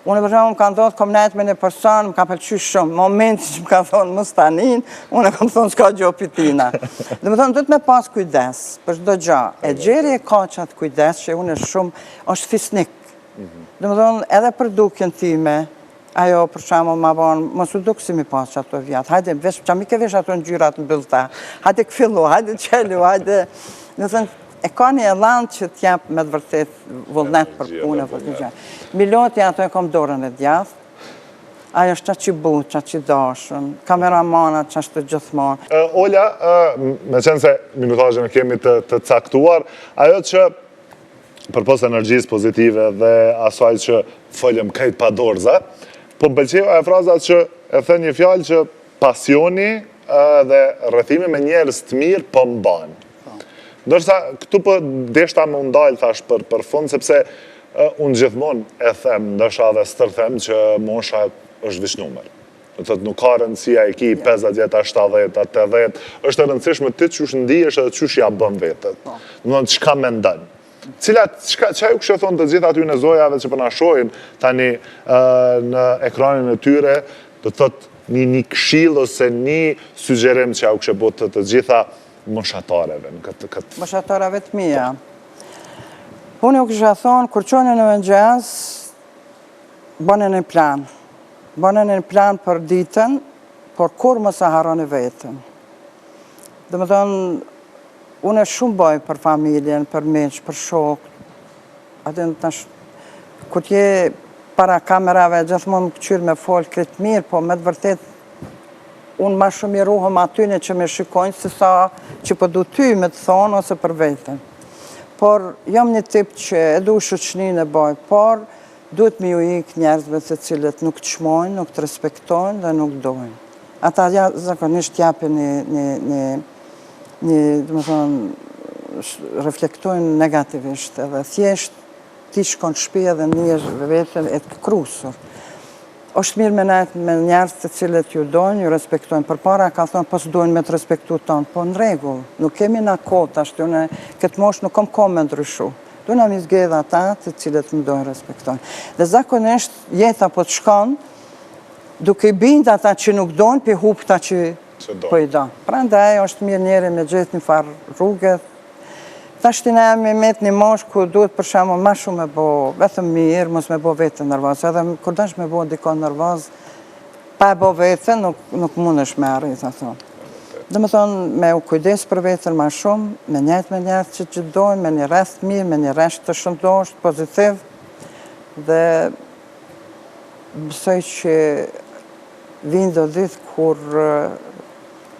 Unë për shumë më ka ndodhë, kom nejtë me një person, më ka pëlqy shumë, momenti që më ka thonë mëstanin, unë e kom thonë s'ka gjo pitina. Dhe me thonë, du të me pas kujdes, për shdo gja. E Gjeri e ka qatë kujdes, që unë e shumë, është fisnik. Dhe më thonë, edhe për dukjen time, ajo për shamë ma bonë, mos u dukë si mi pas që ato vjatë, hajde, që mi ke vesh ato në gjyrat në bëllta, hajde këfillu, hajde qelu, hajde, dhe thonë, e ka një elan që t'jep me të vërtet vullnet për punë, për të gjë. Miloti ato e kom dorën e djathë, ajo është që butë, që dashën, kameramana që është të gjithmonë. Ola, me qenë se minutajën e kemi të caktuar, ajo që për pos energjisë pozitive dhe asaj që folëm kajt pa dorza, po më pëlqeu e frazat që e the një fjalë që pasioni dhe rrethimi me njerëz të mirë po mban. Ndërsa këtu po deshta më ndalë thash për fund, sepse unë gjithmonë e them, ndërsa dhe stërthem që mosha është vishnumër. Do thotë nuk ka rëndësia e ki 50 vjet, 70, 80, është e rëndësishme ti çush ndihesh edhe çush ja bën vetët. Do të thotë çka mendon. Qa ju kështë thonë të gjitha aty në zojave që përna shojnë tani në ekranin e tyre, do të thotë një këshill ose një sugjerim që ju kështë botë të gjitha moshatareve në këtë... Moshatareve të mija. Unë ju kështë thonë, kur qone në mëngjes, bëne një plan. Bëne një plan për ditën, por kur mos e harroni vetën. Dhe më thonë, unë e shumë bëj për familjen, për miq, për shok. Kur t'je para kamerave, gjithmonë më këqyrë me folë këtë mirë, po me të vërtet, unë ma shumë i ruhëm atyne që me shikojnë, si sa që po du ty me të thonë, ose për vetën. Por, jam një tip që edu shoqërinë e bëj, por duhet me ju ikë njerëzve të cilët nuk të shmojnë, nuk të respektojnë dhe nuk dojnë. Ata zakonisht japin dhe më thonë, reflektojnë negativisht edhe thjesht ti shkon shpi edhe njësh vetën e të krusur. Është mirë me nejtë me njerës të cilët ju dojnë, ju respektojnë. Për para ka thonë, po s'dojnë me të respektu tonë, po në regull. Nuk kemi na kota, ashtë une këtë mosh nuk kom me ndryshu. Dojnë mi zgedha ata të cilët më dojnë respektojnë. Dhe zakonisht jeta po të shkon, duke i bind ata që nuk dojnë, pi hupta që po i do. Pra ndaj, është mirë njeri me gjithë një farë rrugët. Ta shtina me met një mosh ku duhet për shamu ma shumë me bo vetëm mirë, mos me bo vetën nërvaz. Edhe kur dash me bo dikon nërvaz, pa e bo vetën, nuk mund është me arrit, a thonë. Dhe me thonë, me u kujdes për vetën ma shumë, me njëjtë me njërë që gjithdojnë, me një rest mirë, me një rest të shëndosht, pozitiv, dhe bësoj që vinë do ditë kur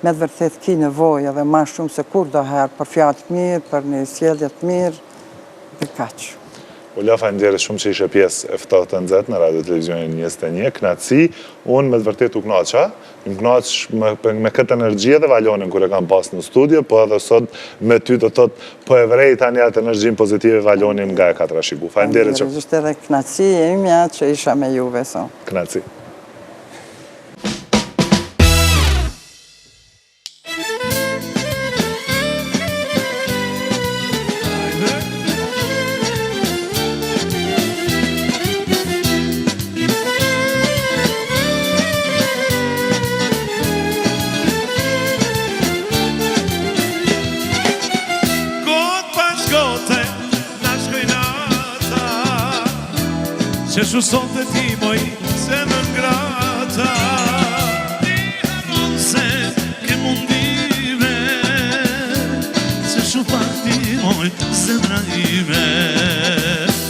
me të vërtet ki nevojë edhe ma shumë se kur do herë për fjatë mirë, për një sjellje të mirë, dhe kaqë. Ola, faleminderit shumë që ishe pjesë e ftohtë të nxehtë në Radio Televizionin 21. Knaçi, unë me të vërtetë u knaqa. Më knaq me këtë energji dhe valonin kur e kam pas në studio, po edhe sot me ty të thotë po e vrej tani atë energjinë pozitive valonin nga e ka trashëguar. Faleminderit që Ishte edhe knaçi e imja që isha me juve sot. Knaçi. Që shuson të ti moj se më ngrata Ti haron se ke mundime Se shupak ti moj zemra ime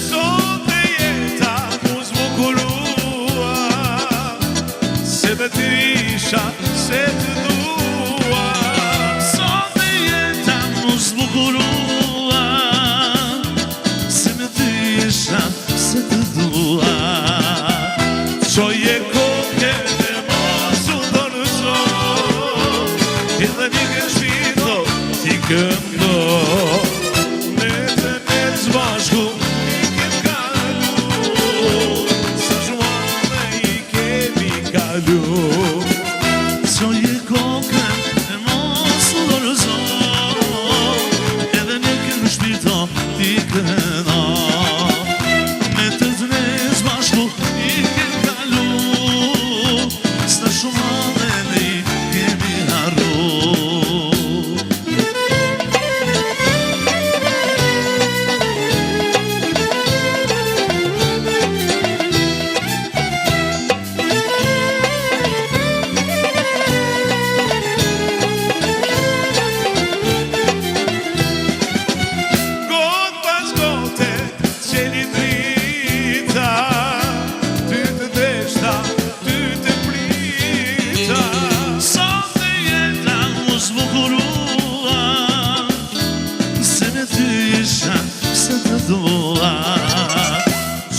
Sot e jeta mu zbukurua Se dhe ti isha se të dua Sot e jeta mu zbukurua Se me ti isha se të dua Qoje koke dhe mos u dorëzo Edhe një ke shpito ti këndo Ne të ne të bashku i kem kalu Sa shumane i kemi kalu Qoje koke dhe mos u dorëzo Edhe një ke shpito ti këndo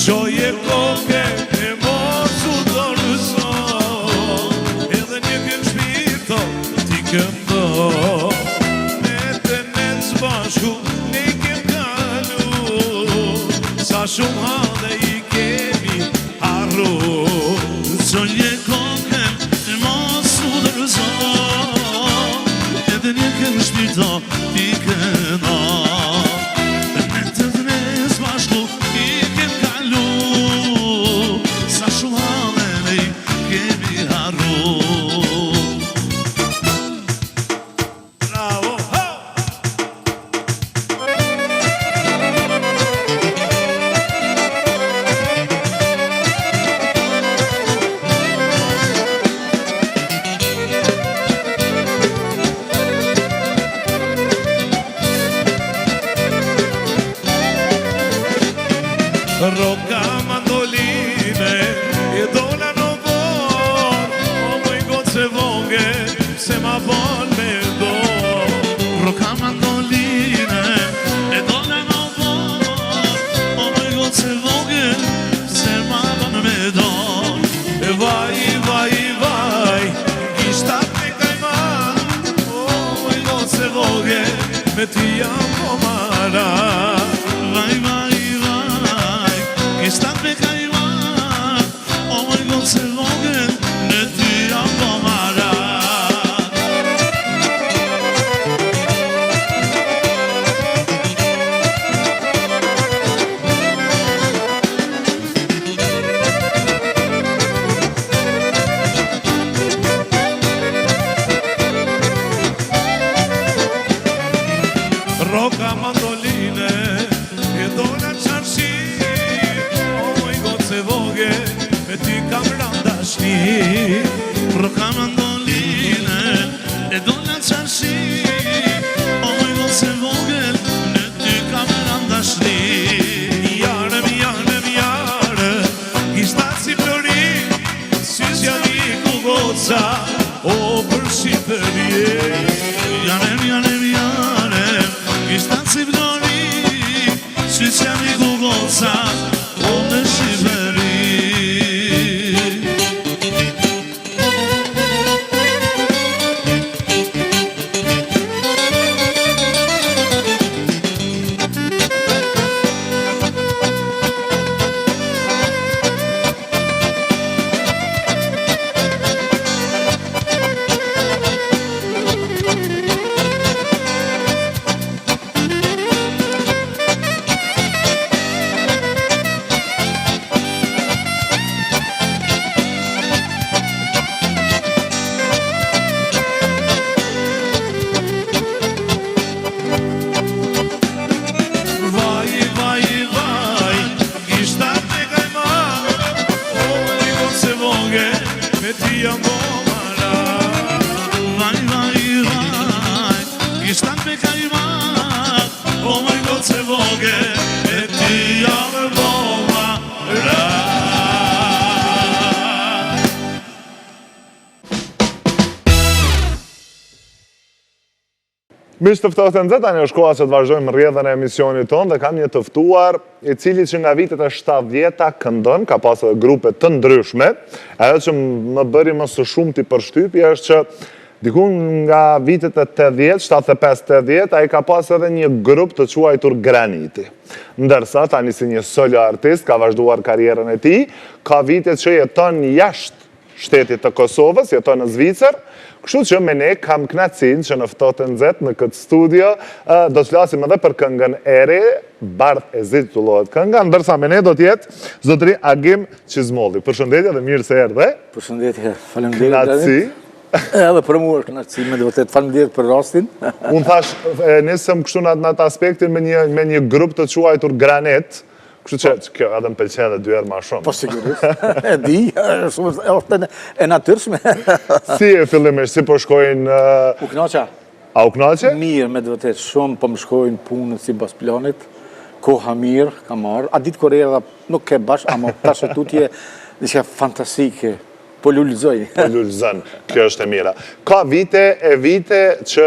Qoje koke e mos u dorëzo Edhe një kënë shpirto ti këndo Ne të ne të bashku ne kem kalu Sa shumë hande i kemi harru Qoje koke e mos u dorëzo Edhe një kënë shpirto ti këndo Ne të ne të bashku i kem kalu Sa shumë hane i kemi harru Bravo, ho! Roka mandoline e dola në vor O moj gotë se vonge se ma bon me do Roka mandoline e dola në vor O moj gotë se vonge se ma bon me do E vaj, vaj, vaj, ishtat me kajman O moj gotë se vonge me ti jam komara Vaj, vaj Ishtat me kajman, o moj gotë se vogën, në ty jam pomara Roka mandoline, e dona qarshi Me ty kam randashni Roka mandoline E dona qarshi O moj gotë se vogël Në ty kam randashni Jarëm, jarëm, jarëm Ishtat si flori Sysja një ku goca O për Shqipërie Jarëm, jarëm, jarëm Ishtat si flori Sysja një ku goca ka i mat, o moj goce voge, e ti jam voma ra. Mish të ftohtë nxehtë, tani është koha që të vazhdojmë rrjedhën e emisionit tonë dhe kam një të ftuar i cili që nga vitet e 70-ta këndon, ka pas edhe grupe të ndryshme. Ajo që më bëri më së shumti përshtypje është që diku nga vitet e 80, 75-80, ai ka pas edhe një grup të quajtur Graniti. Ndërsa tani si një solo artist ka vazhduar karrierën e tij, ka vite që jeton jashtë shtetit të Kosovës, jeton në Zvicër. Kështu që me ne kam knacin që në ftohtë nxehtë në këtë studio do të flasim edhe për këngën e re, Bardh e zi titullohet kënga, ndërsa me ne do të jetë zotëri Agim Qizmolli. Përshëndetje dhe mirë se erdhe. Përshëndetje, faleminderit. Knaci. Edhe për mua është kënaqësi, me vërtet faleminderit për rastin. Unë thash, nisëm kështu në atë aspektin me një grup të quajtur Granet. Kështu që kjo edhe më pëlqen edhe 2 herë ma shumë. Po sigurisht, e di, është e natyrshme. Si e fillimisht, si po shkojnë... U kënaqa? A u kënaqe? Mirë, me vërtet shumë, po më shkojnë punët si bas planit. Koha mirë, ka marrë. A ditë kur erdha nuk ke bash, ama tash tutje diçka fantastike. Po lullëzoj. Po lullëzën, kjo është e mira. Ka vite që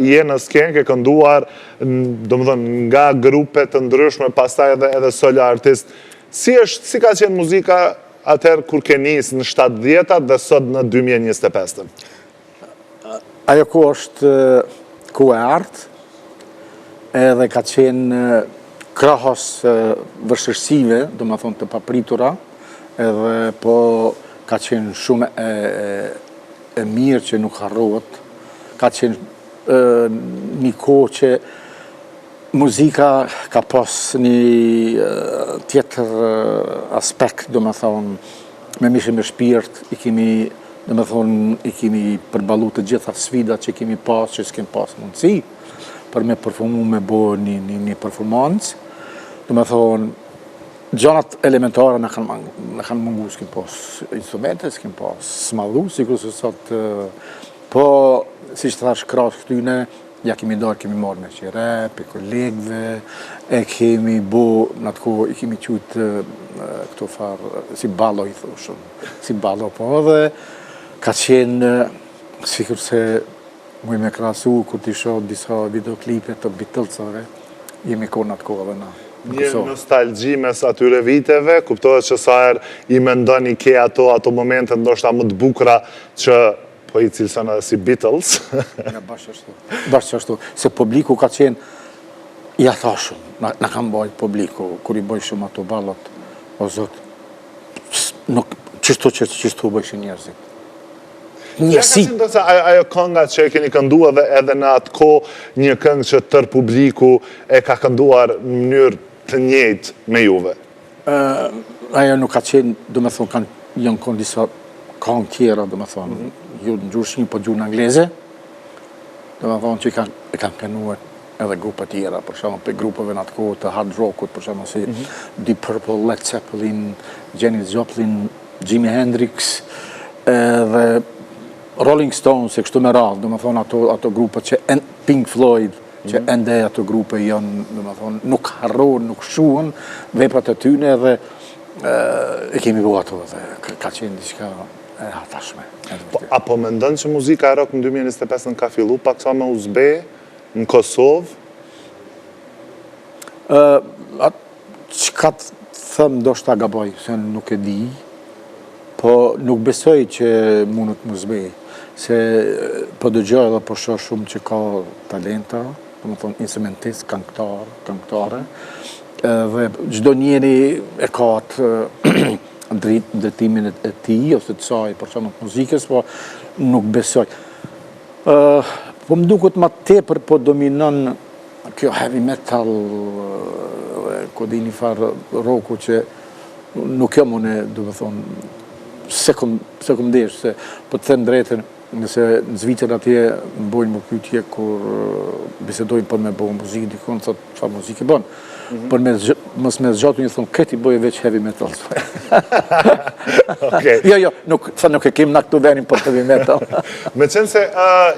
je në skenë, ke kënduar, domethënë nga grupe të ndryshme, pastaj edhe solo artist. Si ka qenë muzika atëherë kur ke nisë në 70-at dhe sot në 2025? Ajo ku është ku e artë, edhe ka qenë krahas vështirësive, domethënë të papritura, edhe po ka qenë shumë e mirë që nuk harrohet, ka qenë një kohë që muzika ka pas një tjetër aspekt, do me thonë, me mishë me shpirt, i kemi përballu të gjitha sfidat që kemi pas, që s'kem pas mundësi, për me performu me bo një performancë, do me thonë, gjanat elementare në kanë mungu, s'kem pas instrumente, s'kem pas smadhu, si kërësë sot, po, si që thash krasë këtyne, ja kemi darë, kemi marrë me qire, për kolegve, e kemi bo, në atë kohë, i kemi qytë këto farë, si ballo i thoshëm, si ballo, po edhe, ka qenë, si kërëse, muj me krasu, kur t'i shoh disa videoklipe të Beatlesave, jemi kohë në atë kohë dhe na. Një nostalgji mes atyre viteve, kuptohet që sa herë i mendon i ke ato momente ndoshta më të bukura që po i cilëson edhe si Beatles. Ja, bashkë ashtu. Se publiku ka qenë i athashëm, na kam bajt publiku, kur i bëjshëm ato ballot, o zot, nuk, qështu bëjshë njerëzit. Njësi. Ajo kënga që e keni kënduar edhe në atë kohë një këngë që tër publiku e ka kënduar në mënyrë të njëjtë me juve? Ajo nuk ka qenë, do me thonë, janë konë disa këngë tjera, do me thonë, ju në gjurë shqipe, po gjurë në angleze, do me thonë që e kanë kënuar edhe grupe tjera, për shumë për grupeve në atë kohë të hard rockut, për shumë si Deep Purple, Led Zeppelin, Janis Joplin, Jimi Hendrix, dhe Rolling Stones, e kështu me radhë, do me thonë ato grupe që Pink Floyd, që ende ato grupe janë, do me thonë, nuk harrohen, nuk shuhen, veprat e tyne dhe e kemi bo ato dhe ka qenë diçka e hatashme. Apo mendon që muzika e rock në 2025 ka fillu pak sa me uzbe, në Kosovë? Që ka të thëmë do shta gaboj, se nuk e di, po nuk besoj që mundet më zbej, se po dëgjoj edhe po shoh shumë që ka talenta, do më thonë instrumentist, këngëtare, dhe çdo njeri e ka atë drejtimin e tij ose të saj për çfarë muzikës, po nuk besoj. Po më duket më tepër po dominon kjo heavy metal, ku di një farë rocku që nuk jam unë, do të thonë, sekundisht, se po të them drejtën, nëse në Zvicër atje më bojnë më pyetje kur bisedojnë për me bëjë muzikë, dikon thotë çfarë muzikë bën. Për mos me zgjatu një thonë këti bëjë veç heavy metal. Okej. Jo, nuk e kem na këtu venin për heavy metal. Me qenë se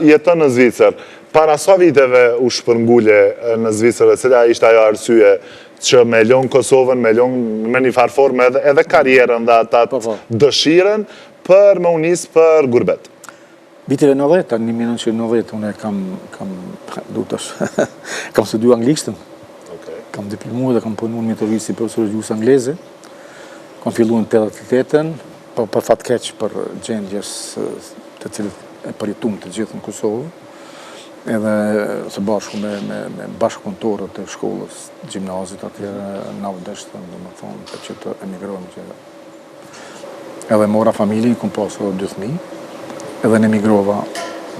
jeton në Zvicër, para sa viteve u shpërngule në Zvicër, e cila ishte ajo arsye që me lon Kosovën, me lon me një farë formë edhe karrierën dhe atat dëshiren për më unis për gurbet. Viteve 90, 1990, unë kam studiu anglishtën. Kam diplomuar dhe kam punuar me teori si profesor gjuhës angleze. Kam filluar në 88-ën, për fat keq për gjendjes të cilët e përjetuam të gjithë në Kosovë. Edhe së bashku me bashkëpunëtorët e shkollës gjimnazit atëherë na u deshte, domethënë, për që të emigrojmë që. Edhe mora familjen, kom pasur 2 fëmijë, edhe në emigrova,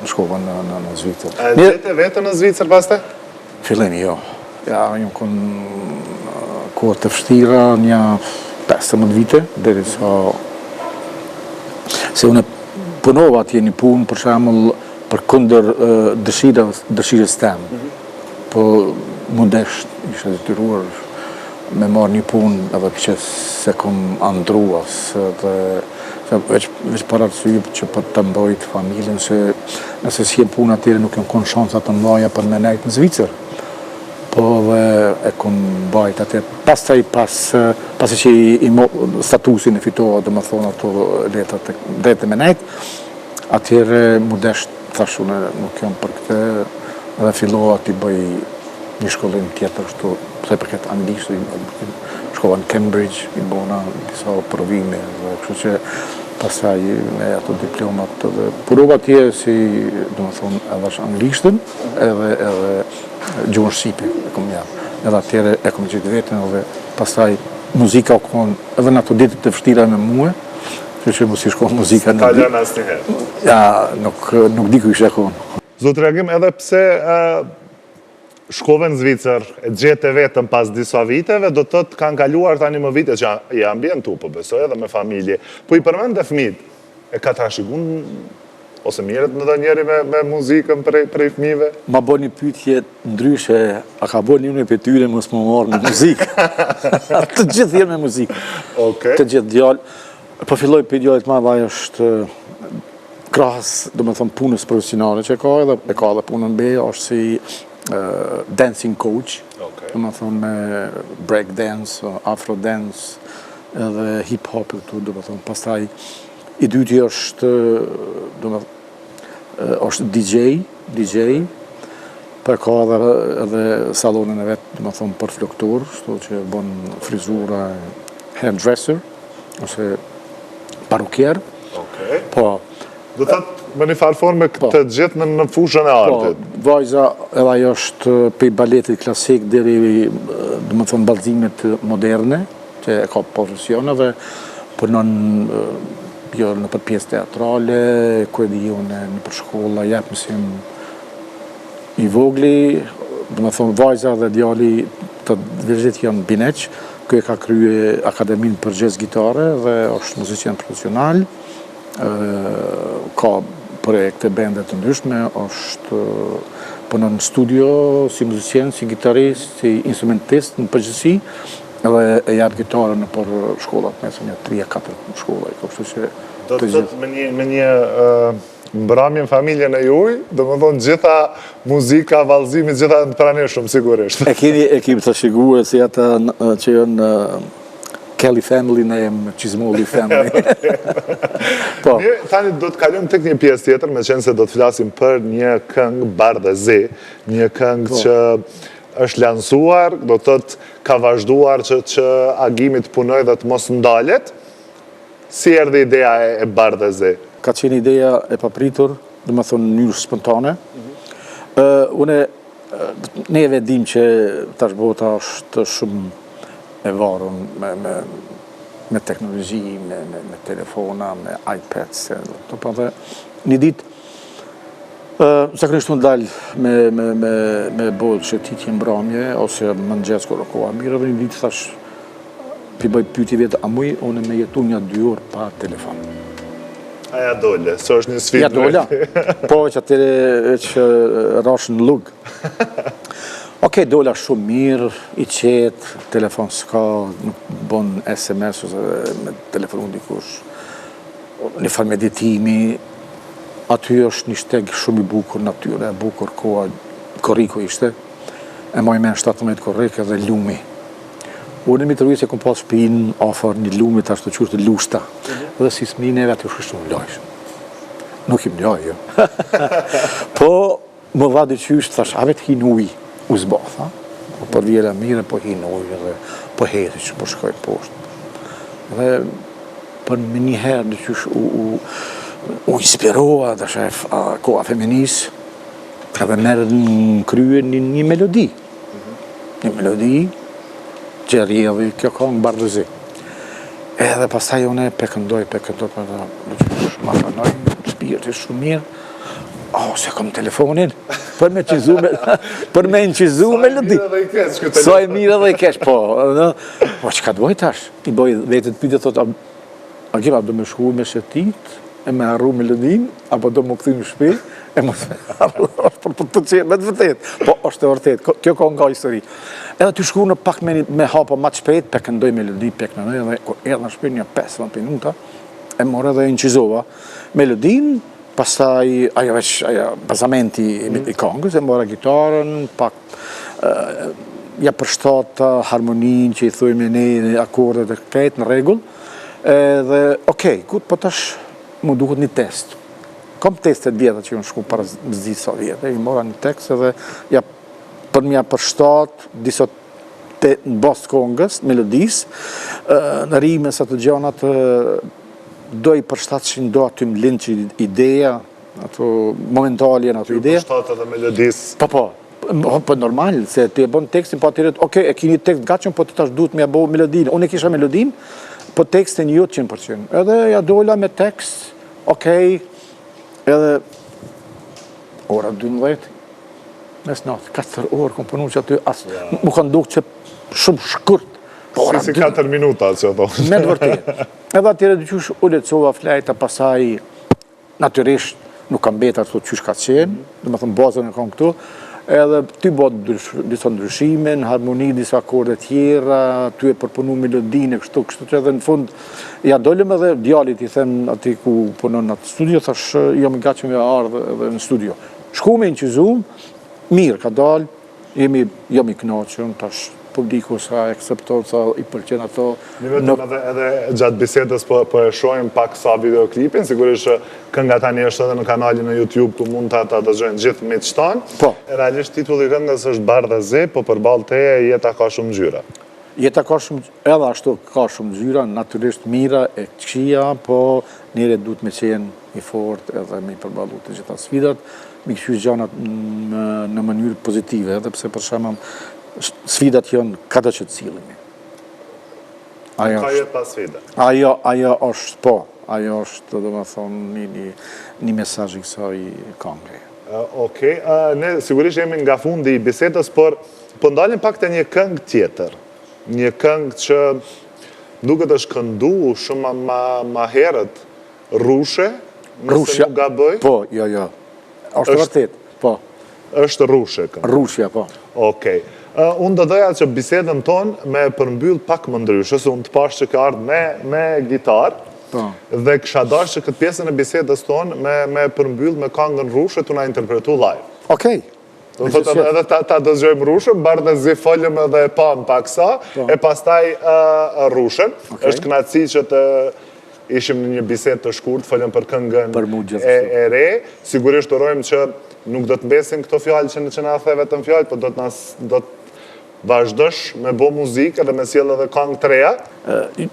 shkova në Zvicër. A gjete vetën në Zvicër paste? Fillemi, jo. Ja, unë kom kohë të vështira, një 15 vite, deri sa se unë punova atje një punë, për shembull, për kundër dëshirës temë. Po mundesh, isha detyruar me marrë një punë edhe që se kom andruas dhe veç për arsye që për të mbajt familjen, se nëse si e punë atyre nuk kem kon shansa të mbaja për me nejtë në Zvicër. Po dhe e kom bajt atë. Pastaj pasi që statusin e fitova, do më thonë ato letrat drejt e menet, atëherë mu desh, thash unë nuk jam për këtë, dhe fillova t'i bëj një shkollim tjetër, pse për këtë anglisht, shkova në Cambridge, i bona disa provime, dhe kështu që pastaj me ato diplomat dhe purova atje si, do më thonë, edhe anglishtën, edhe gjuhën shqipe e kom jam. Edhe atëherë e kom gjithë vetën edhe pastaj muzika u kon edhe në ato ditët të vështira me mua, që mos i shkon muzika në Talën asnjëherë. Ja, nuk di ku ishte kon. Zot Reagim, edhe pse shkove në Zvicër, e gjete vetëm pas disa viteve, do të kanë kaluar tani më vite që i ambientu, po besoj edhe me familje. Po i përmend dhe fëmijët, e ka trashëguar ose mirët në do njeri me muzikën prej fëmijëve? Ma bo një pyetje ndryshe, a ka bo një për tyre mos më marrë në muzikë. Të gjithë jenë me muzikë. Të gjithë djallë. Po filloj për djallit ma dhe është krahas, do me thonë, punës profesionale që ka edhe punën be, është si dancing coach, do me thonë me break dance, afro dance, edhe hip hop këtu, do me thonë, pastaj i dyti është, është DJ, për ka edhe salonën e vetë, do me thonë, për floktor, shto që bon frizura, hairdresser, ose parukier. Po. Do të më një farë forme këtë gjithë në fushën e artit. Po, vajza edhe ajo është pej baletit klasik deri, do me thonë, ballëzimet moderne, që e ka profesion edhe punon jo në për pjesë teatrale, ku e di unë në për shkolla, jep mësim i vogli, do me thonë vajza dhe djali të vërzit janë bineq, ku e ka krye akademin për jazz gitare dhe është muzician profesional, ka projekte bendet të ndryshme, është punon në studio si muzician, si gitarist, si instrumentist në përgjithësi, edhe e jap gitarën në për shkollat, mesë një 3-4 shkolla. Do të thotë me një mbramje në familjen e juj, do më thonë gjitha muzika, vallëzimi, gjitha në praneshëm, sigurisht. E kemi të shiguar si ata që janë Kelly family, ne jem Qizmoli family. Tani do të kalim tek një pjesë tjetër, me qenë se do të flasim për një këngë Bardhe Zi, një këngë që është lansuar, do të ka vazhduar që Agimit punoj dhe të mos ndalet. Si erdhi ideja e Bardhe Zi? Ka qenë ideja e papritur, dhe më thonë në njërë spontane. Ne e vedim që tash bota është shumë e varur me teknologji, me telefona, me iPads. Një ditë, zakonisht unë dalë me bolë që ti t'jem bramje, ose më në gjecë kërë koha mirë, dhe një ditë thash, pi bëj pyti vetë, a muj, unë me jetu një 2 orë pa telefon. Aja dole, së është një sfidë. Ja dola, po që atyre që rashën në lugë. Okej, dola shumë mirë, i qetë, telefon s'ka, nuk bon SMS ose me telefonu dikush. Një farë meditimi, aty është një shteg shumë i bukur, natyre, bukur, koha, koriko ishte. E moj me në 17 korrike dhe lumi. Unë mi të rrujë se kom pas shpinë afer një lumit ashtë të qurë të lushta. Dhe si s'mineve aty shkështu më lojshë. Nuk i më lojë, jo. Po, më dha dyqysh, thash, ave të hinë ujë, u zbatha. Për vjera mire, po hinë ujë dhe po heti që po shkoj poshtë. Dhe për më njëherë dyqysh u inspiroa dhe shef koha feminis, edhe merë në krye një melodi. Një melodi që rjedhi kjo këngë bardëzi. Edhe pastaj une pekëndoj për da ma pranoj, shpirti shumë mirë. Se kom telefonin, për me nqizu melodi. So e mirë dhe i kesh, po. Po që ka të boj tash? I boj vetët pyte, thot, a gjema do me shku me shetit, e me arru melodin, apo do më këthy në shpi, e më për të qenë, me të vërtet. Po, është e vërtet, kjo ka nga histori. Edhe të shku në pak me hapa ma të shpejt, pe këndoj melodi, pe këndoj, edhe edhe në shpi një 15 minuta, e morë edhe inqizova melodin, pastaj ajo veç, bazamenti i këngës, e mora gitarën, pak ja përshtat harmonin që i thujme ne akordet e këtë në regull, edhe okej, gut, po tash mu duhet një test. Kom testet vjeta që ju në shku para zdi sa vjetë, i mora një tekst edhe ja për mja përshtat, disa në bas kongës, melodis, në rime sa të gjanat, do i përshtat që do aty më lind që ideja, ato momentaljen ato ideja. Përshtat edhe melodis. Po normal, se të e bon tekstin, po atyret, okej, e kini tekst gachën, po të tash duhet me ja bo melodin. Unë e kisha melodin, po tekstin jo 100%. Edhe ja dola me tekst, okej, edhe ora 12, mes natë, 4 orë, kom punu që aty, mu kanë dukë që shumë shkurt. Si 4 minuta, që thonë. Me të vërtet. Edhe atyre dy qysh u lecova flejta, pasaj natyrisht nuk kam betar të qysh ka qenë, dhe me thëmë bazën e kam këtu, edhe ty bëtë disa ndryshime, në harmoni, disa akorde tjera, ty e përpunu melodin e kështu që edhe në fund, ja dollëm edhe djallit i them ati ku punon në atë studio, thash, jam i gacim e ardhë edhe në studio. Shku me inqizum, mirë ka dalë, jam i knaqën, tash publiku sa ekseptor, sa i përqen ato. Një vetëm edhe gjatë bisedës po e shojmë pak sa videoklipin, sigurisht që kënga tani është edhe në kanalin në YouTube, ku mund të dëgjojnë gjithë me qëtan. Po. Realisht titulli i këngës është Bardhë dhe Ze, po përballë teje jeta ka shumë ngjyra. Jeta ka shumë, edhe ashtu ka shumë ngjyra, natyrisht mira e këqija, po njëre duhet me qenë i fort edhe me i përballu të gjitha sfidat, me kështu gjanat në mënyrë pozitive, edhe pse për shembull sfidat janë kada që të cilëmi. Ka jetë pas sfida. Ajo është, po, ajo është, do me thonë, një mesazh i kësaj këngë. Okej, ne sigurisht jemi nga fundi i bisedës, por po ndalim pak të një këngë tjetër. Një këngë që duket është këndu shumë ma herët, Rushe, nëse nuk gaboj. Po, jo. Është vërtet, po. Është Rushe këngë. Rushja, po. Okej. Unë do doja që bisedën tonë me përmbyll pak më ndryshë, se unë të pashë që ka ardhë me gitarë, dhe kësha dashë që këtë pjesën e bisedës tonë me përmbyll me këngën Rushe të na interpretu live. Okej. Edhe ta dëzgjojmë Rushën, Bardhë dhe Ze folëm edhe e pam paksa, e pastaj Rushën. Është kënaqësi që të ishim në një bisedë të shkurt, folëm për këngën e re. Sigurisht urojmë që nuk do të mbesin këto fjallë që na the vetëm fjallë, po do të vazhdosh me bo muzikë edhe me sjellë edhe këngë të reja?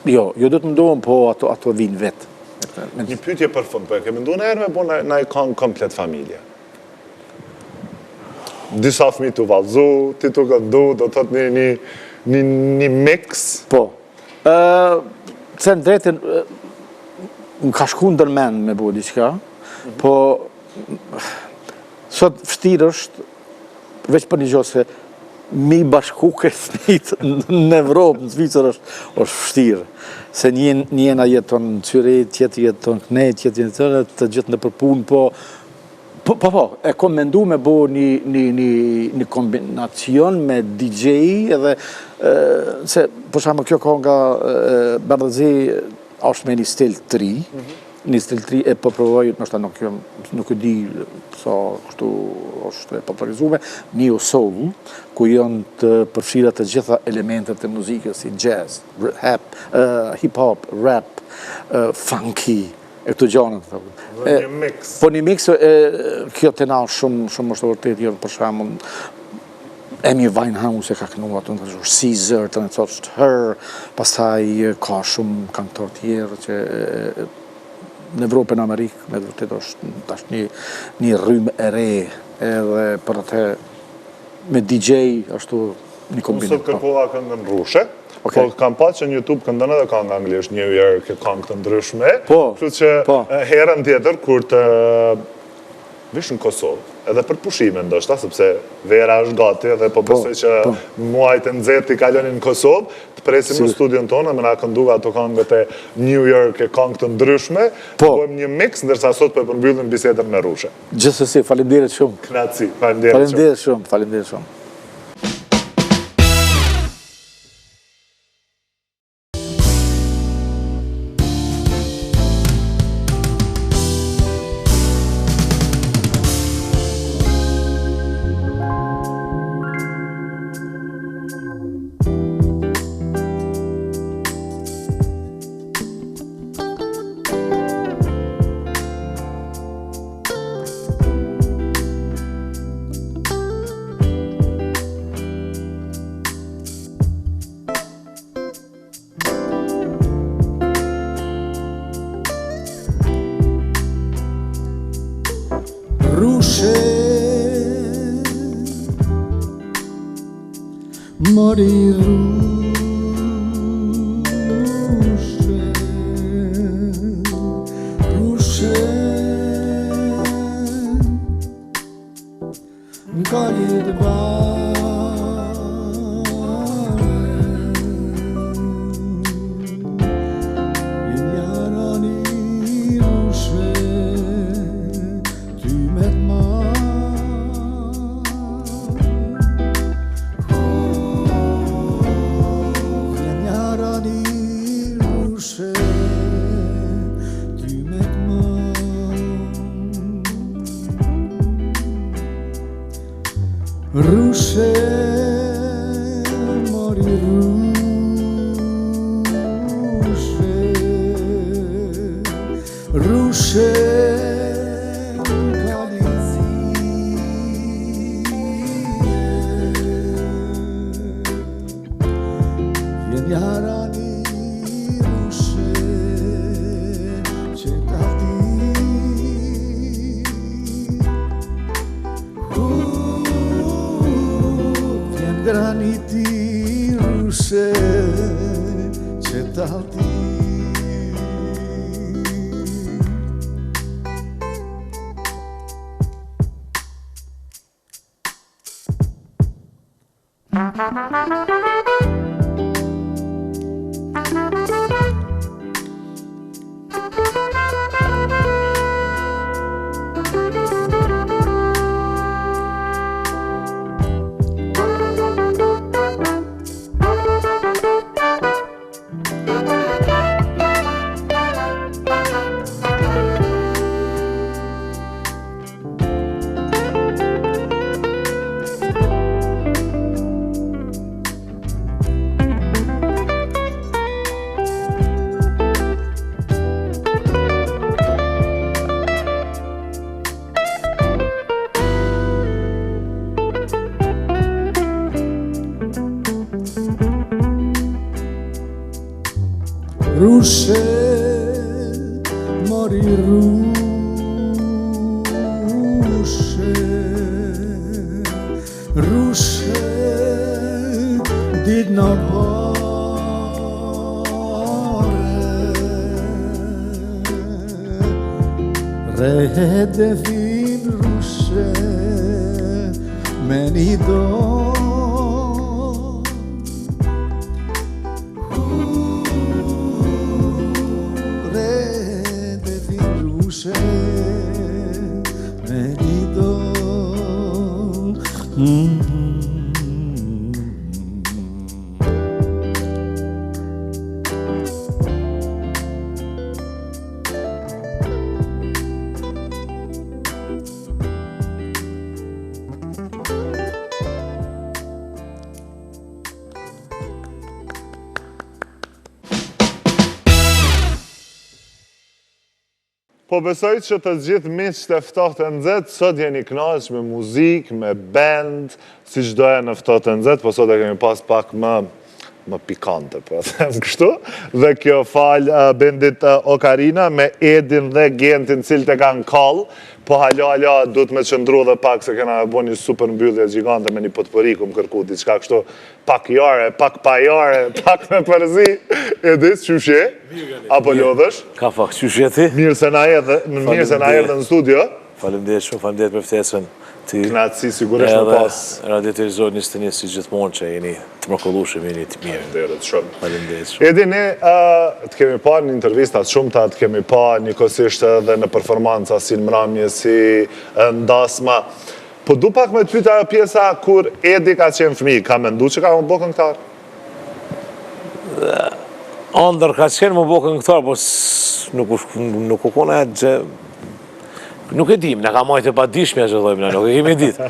Jo do të mdohem, po ato vinë vetë. Një pyetje për fund, po e kemi ndu në herë me bo në këngë komplet familje. Disa fëmi të valzu, ti të këndu, do të të një mix? Po. Se në drejten, më ka shku ndërmen me bo diqka, po sot vështirë është, veç për një gjohë se mi bashku kërthmit në Evropë, në Zvicër është vështirë. Se njena jeton në Cyrit, tjetër jeton në Knet, tjetër të gjithë në përpunë, po, e kom mendu me bo një kombinacion me DJ edhe, se, për shama, kjo ka nga Bardhazi, është me një stil 3, një stil 3 e përprovoj, nështë nuk e di sa kështu është e popularizume, Neo Soul, ku janë të përfshira të gjitha elementet e muzikës, si jazz, hip-hop, rap, funky, e këto gjanët. Një mix. Po një mix, kjo të na shumë është vërtet, për shembull, Amy Winehouse e ka kënuar atë në Caesar, të në thotë Her, pastaj ka shumë këngëtar tjerë që në Evropë e në Amerikë, me vërtet është një rrymë e re, edhe për atë me DJ ashtu një kombinat. Unë sot kërkova këngën rushe, po kam pa që në YouTube këndon edhe këngë anglisht, New York, këngë të ndryshme, kështu që herën tjetër kur të vish në Kosovë, edhe për pushime ndoshta, sepse vera është gati edhe po besoj që muajt e nxehtë i kalonin në Kosovë, të presim në studion tonë, me na kënduva ato këngët e New York e këngë të ndryshme, bëjmë një mix, ndërsa sot po e përmbyllim bisedën me rushe. Gjithsesi, faleminderit shumë. Kënaqësi, faleminderit shumë. Faleminderit shumë. Rushe, mori rushe, rushe, n'kalit Rushe, mori rushe, rushe, vjen jarani rushe, që graniti rushe që t'alti. Rushe, mori rushe, rushe, dit në bare, redefin rushe, me një dorë, Po besoj që të gjithë miqtë e Ftohtë e Nxehtë sot jeni kënaqur me muzikë, me band, si çdoja në Ftohtë e Nxehtë, po sot e kemi pas pak më pikante, po them kështu. Dhe kjo fal bendit Okarina me Edin dhe Gentin cilët e kanë kall, po hala duhet me qëndru dhe pak se kena bo një super mbyllje gjigante me një potpori ku më kërku diçka kështu pak jare, pak pajare, pak me përzi. Edis, qyshe? Apo lodhësh? Ka fak, qyshe ti? Mirë se na erdhe në studio. Faleminderit shumë, faleminderit për ftesën. Knatësi sigurisht në pas. Radiotelevizor 21 si gjithmonë që jeni të mrekullueshëm, jeni të mirë. Faleminderit shumë. Faleminderit shumë. Edi, ne të kemi pa në intervistat shumëta, të kemi pa njëkohësisht edhe në performanca si në mramje, si ndasma. Po du pak me të pyta pjesa kur Edi ka qenë fëmijë, ka mendu që ka më bo këngëtar? Andër ka qenë më bo këngëtar, po nuk u kona që... Nuk e dim, në ka majtë e pa dishmja që dhojmë, nuk e kemi ditë.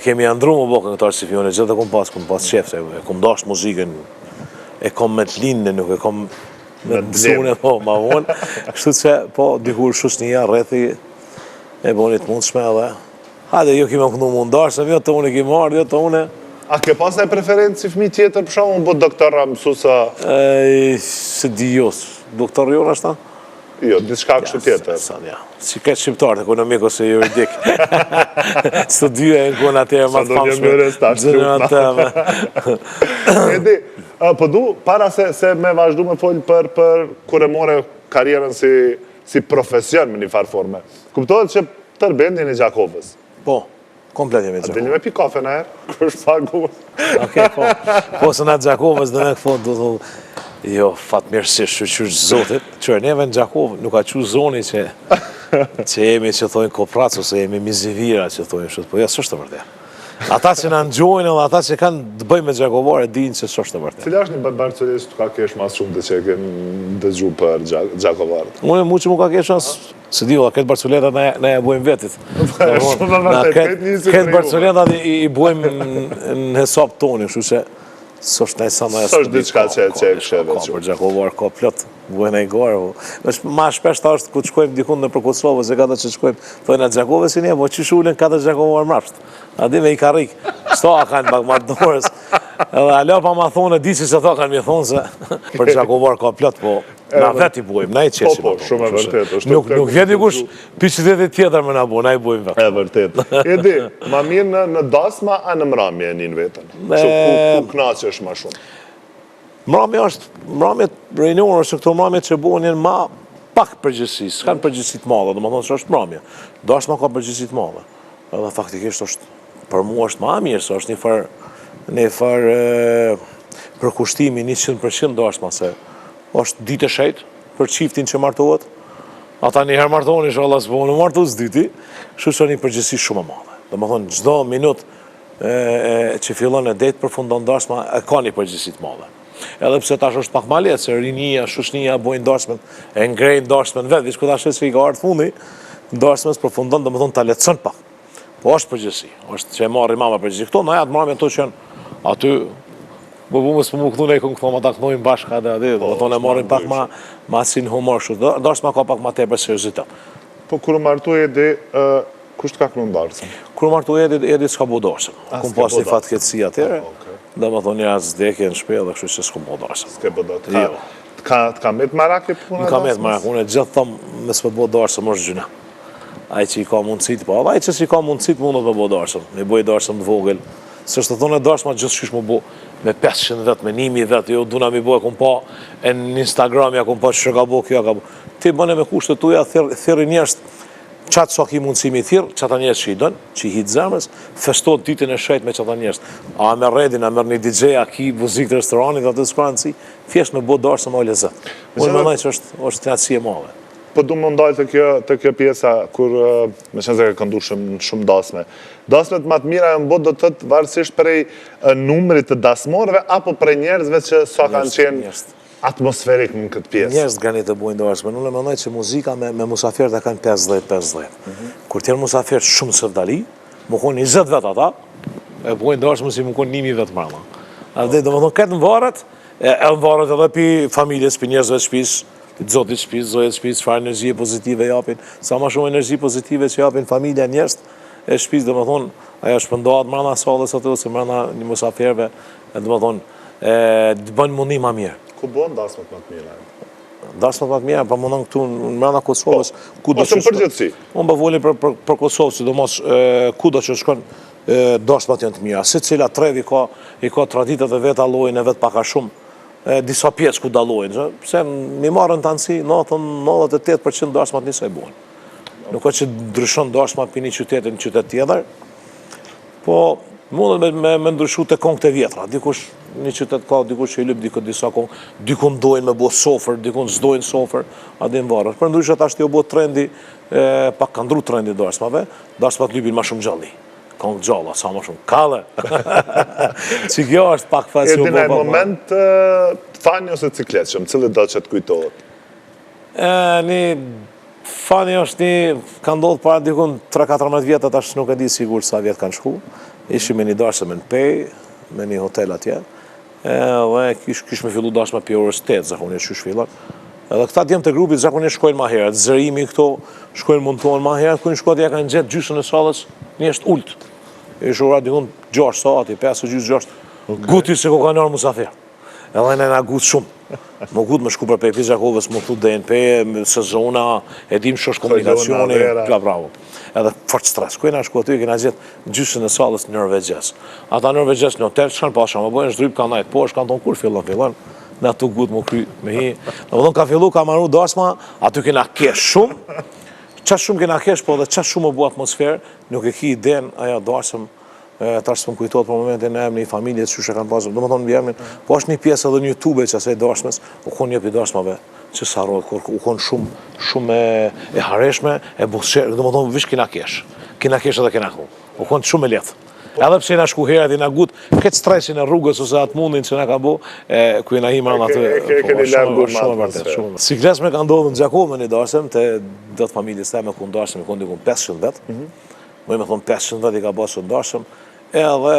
Kemi andru më bo këngëtar si fjone, gjithë dhe kom pas qefte, e kom dasht muzikën, e kom me të linë, nuk e kom me të mësune, po, ma vonë. Kështu që, po, dikur shusnia, rrethi, e bonit mundshme edhe. Hajde, jo kime këndu mundarë, jo të une kime ardhë, jo të une. A ke pas në preferencë si fëmijë tjetër, për shumë, unë bo doktora, mësusa? Se di jos, doktor jo në ashta? Jo, diçka kështu tjetër. Si këtë shqiptarët, ekonomik ose juridik. Së dyja e në kona atje më të famshme. Edi, po du, para se me vazhdu me folë për kur e more karierën si profesion me një farë forme. Kuptohet që tërbendin e Gjakovës. Po, komplet jemi A Gjakovës. dini me pi kafe në herë, kërë shpagu. Okej, po. Po, së na Gjakovës dhe me këfond, du thu, jo, fatmirësisht, që qërë zotit, që neve në Gjakovë nuk ka që zoni që jemi që thojnë Kopratës, ose jemi Mizivira që thojnë shëtë, po ja, së është të vërdet. Ata që në nëgjojnë dhe ata që kanë të bëjmë me Gjakovare, dinë që së është të vërdet. Cila është një barcoles të ka kesh mas shumë të që e kemë dëgju për Gjakovarët? Unë mu që mu ka kesh asë, se di, këtë barcoleta ne e bujmë vetit. Këtë barcoleta i bujmë në hesap toni, shu që së është nëjë sa në Së është diçka që e kësheve që. Për Gjakovarë ka plot, bujnë e i garë. Ma shpesh ta është ku të shkojmë dikun në për Kosovë, se kata që shkojmë, thojnë atë Gjakove si një, po që shullin kata Gjakovarë mrapsht. A di me i karik, sto a kanë bak martorës. Edhe alo pa ma thonë, di që se tha kanë mi thonë se për Gjakovarë ka plot, po na vet i bujmë, na i qeqim. Po, shumë e vërtet. Nuk vjeti kush për qytetit tjetër me na bu, na i bujmë vetë. E vërtet. Edi, ma mirë në dasma a në mramje e njën vetën? Ku knaqesh ma shumë? Mramje rejnore, se këto mramje që buën jenë ma pak përgjësi, s'kanë përgjësit madhe, dhe më thonë që është mramje. Dasma ka përgjësit madhe. Edhe faktikisht është, për mua është ma mirë, se është një farë përkushtimi 100% dasma, se është ditë e shejtë për qiftin që martohet. Ata njëherë martohen, isha Allah s'po në martu s'dyti, shu që një përgjësi shumë e madhe. Dhe më thonë, gjdo minut që fillon e detë përfundon dasma, e ka një përgjësit madhe. Edhe pse tash është pak ma letë, se rinia, shushnia bojnë dashmen, e ngrejnë dashmen vetë, vishku tash e që i ka ardhë fundi, dashmen përfundon dhe më thonë ta letësën pak. Po është përgjësi, është që e marri mama përgjësi. Këto në jatë marrë to që janë aty, po mësë për më këtu ne i kënë këto ma ta kënojnë bashka dhe dhe tonë e marrin pak ma si në humor shu, dasma ka pak ma tepër seriozitet. Po kërë martu Edi, kusht ka kënu ndarësën? Kërë martu Edi s'ka bo darsëm. Kumë pas një fatketësi atyre, dhe më thonë një zdekje në shpe dhe kështu që s'kom bo darsëm. S'ke bëdo të ka metë marake për punë? Në ka metë marake, unë e gjithë thëmë me s'me bo darsëm është gjyna. Ai që i ka mundësit, po ai që si ka mundësit mundet me bo darsëm. Me boj darsëm të vogël. Se është të thonë e darsëma gjithë shkysh më bo me 500 vetë, me 1000 vetë, jo duna mi bo e kom pa e në Instagram, ja kom pa që ka bo, kjo ka bo. Ti bëne me kushtet tuja, thirë njerës qatë sa ki mundësimi thirë, qëta njerës që i dënë, që i hitë zemrës, festot ditën e shajt me qëta njerës. A me redin, a mërë një DJ, a ki muzikë të restoranit, atë të shkranë si, thjesht me bo darsëm a lezet. Unë më nëjë që është knatësi e madhe. Po du më ndalë të kjo pjesa, kur me qenë se ka këndu shumë dasme. Dasmet më të mira e më botë do të të varësisht prej numrit të dasmorve, apo prej njerëzve që sa kanë qenë atmosferik në këtë pjesë? Njerëz granit të bujnë dasme. Unë më nëjë që muzika me musafirët e kanë 50-50. Kur tjerë musafirët shumë sëvdali, më konë 20 vetë ata, e bujnë dasme si më konë 1000 vetë mrama. Do më thonë këtë në varët edhe pi familjes, pi njerëzve të shpis, zotit shtëpisë, zojët shtëpisë, çfarë energjie pozitive japin, sa më shumë energji pozitive që japin familja, njerëz e shtëpisë, domethënë, ajo shpërndohet brenda sallës aty ose brenda një mysafirëve, domethënë, të bën mundi më mirë. Ku bën dasmat më të mira? Dasmat më të mira, pa mundon këtu në brenda Kosovës, kudo ose në përgjithësi. Unë po voli për Kosovë, sidomos kudo që shkon, dasmat janë të mira. Secila trevi i ka traditat e vet, allojnë e vet pak a shumë. Disa pjesë ku dallojnë, pse mi marrën të anësi 98% dashmat njësoj buën. Nuk ka që ndryshon dashmat për një qytetin në qytet tjetër, po mundet me ndryshu të kongët e vjetra. Dikush një qytet ka, dikush që i lyp disa kongë, dikun dojnë me bo sofer, dikun s'dojnë sofer, adin varës. Për ndryshet ashtë jo bo trendi, pak ka ndru trendi dashmave, dashmat lypin ma shumë gjalli. Kongë gjalla, sa më shumë kalle. Që kjo është pak fasi u Edina e moment fani ose cikletshëm, cili do që të kujtohet? Një fani është ka ndodhë para dikun 3-14 vjetët, ashtë nuk e di sigur sa vjetë kanë shku. Ishim me një dashme në Pej, me një hotel atje. Dhe kish me fillu dashme për orës 8, zakonisht që shfillar. Edhe këta djemë të grupit zakonisht shkojnë ma herët, zërimi këto shkojnë montohen ma herët, kujnë shkojnë ja kanë gjetë gjysën e salës, një është ullët. Ishë ora dikun 6 sati, 5-6, guti se ko ka nërë musafir. Edhe në gutë shumë. Më gutë më shku për Pej Pizakovës, më thu DNP, sezona, edhim shosh komunikacioni, ka bravo. Edhe fort stres. Kujna shku aty, kena gjithë gjysën e salës Norvegjes. Ata Norvegjes në hotel, shkanë pasha, më bojnë shdryp ka najtë poshtë, kanë tonë kur fillon. Në aty gutë më kry me hi. Në vëdhën ka fillu, ka marru dasma, aty kena kesh shumë. Qash shumë kena kesh, po dhe qash shumë më bu atmosferë, nuk e ki den aja dasëm, tash s'më kujtojt për momentin e emni i familjet që kanë pasur. Do më thonë bjermin, po është një pjesë edhe një YouTube që asaj dashmes, u konë njëpi dashmave që sarojt, u konë shumë e hareshme, e busqerë, do më thonë vish kina kesh edhe kina ku, u konë shumë e letë. Edhe pse na shku herët i na gut, këtë stresin e rrugës ose atë mundin që na ka bo, ku i na hima në atë, shumë vërtet. Siklesme ka ndodhë në Gjakov me një dashëm, të dëtë familjes teme ku ndashëm, i konë dikun 500 vetë, më me thonë 500 vetë i ka basë në dashëm, edhe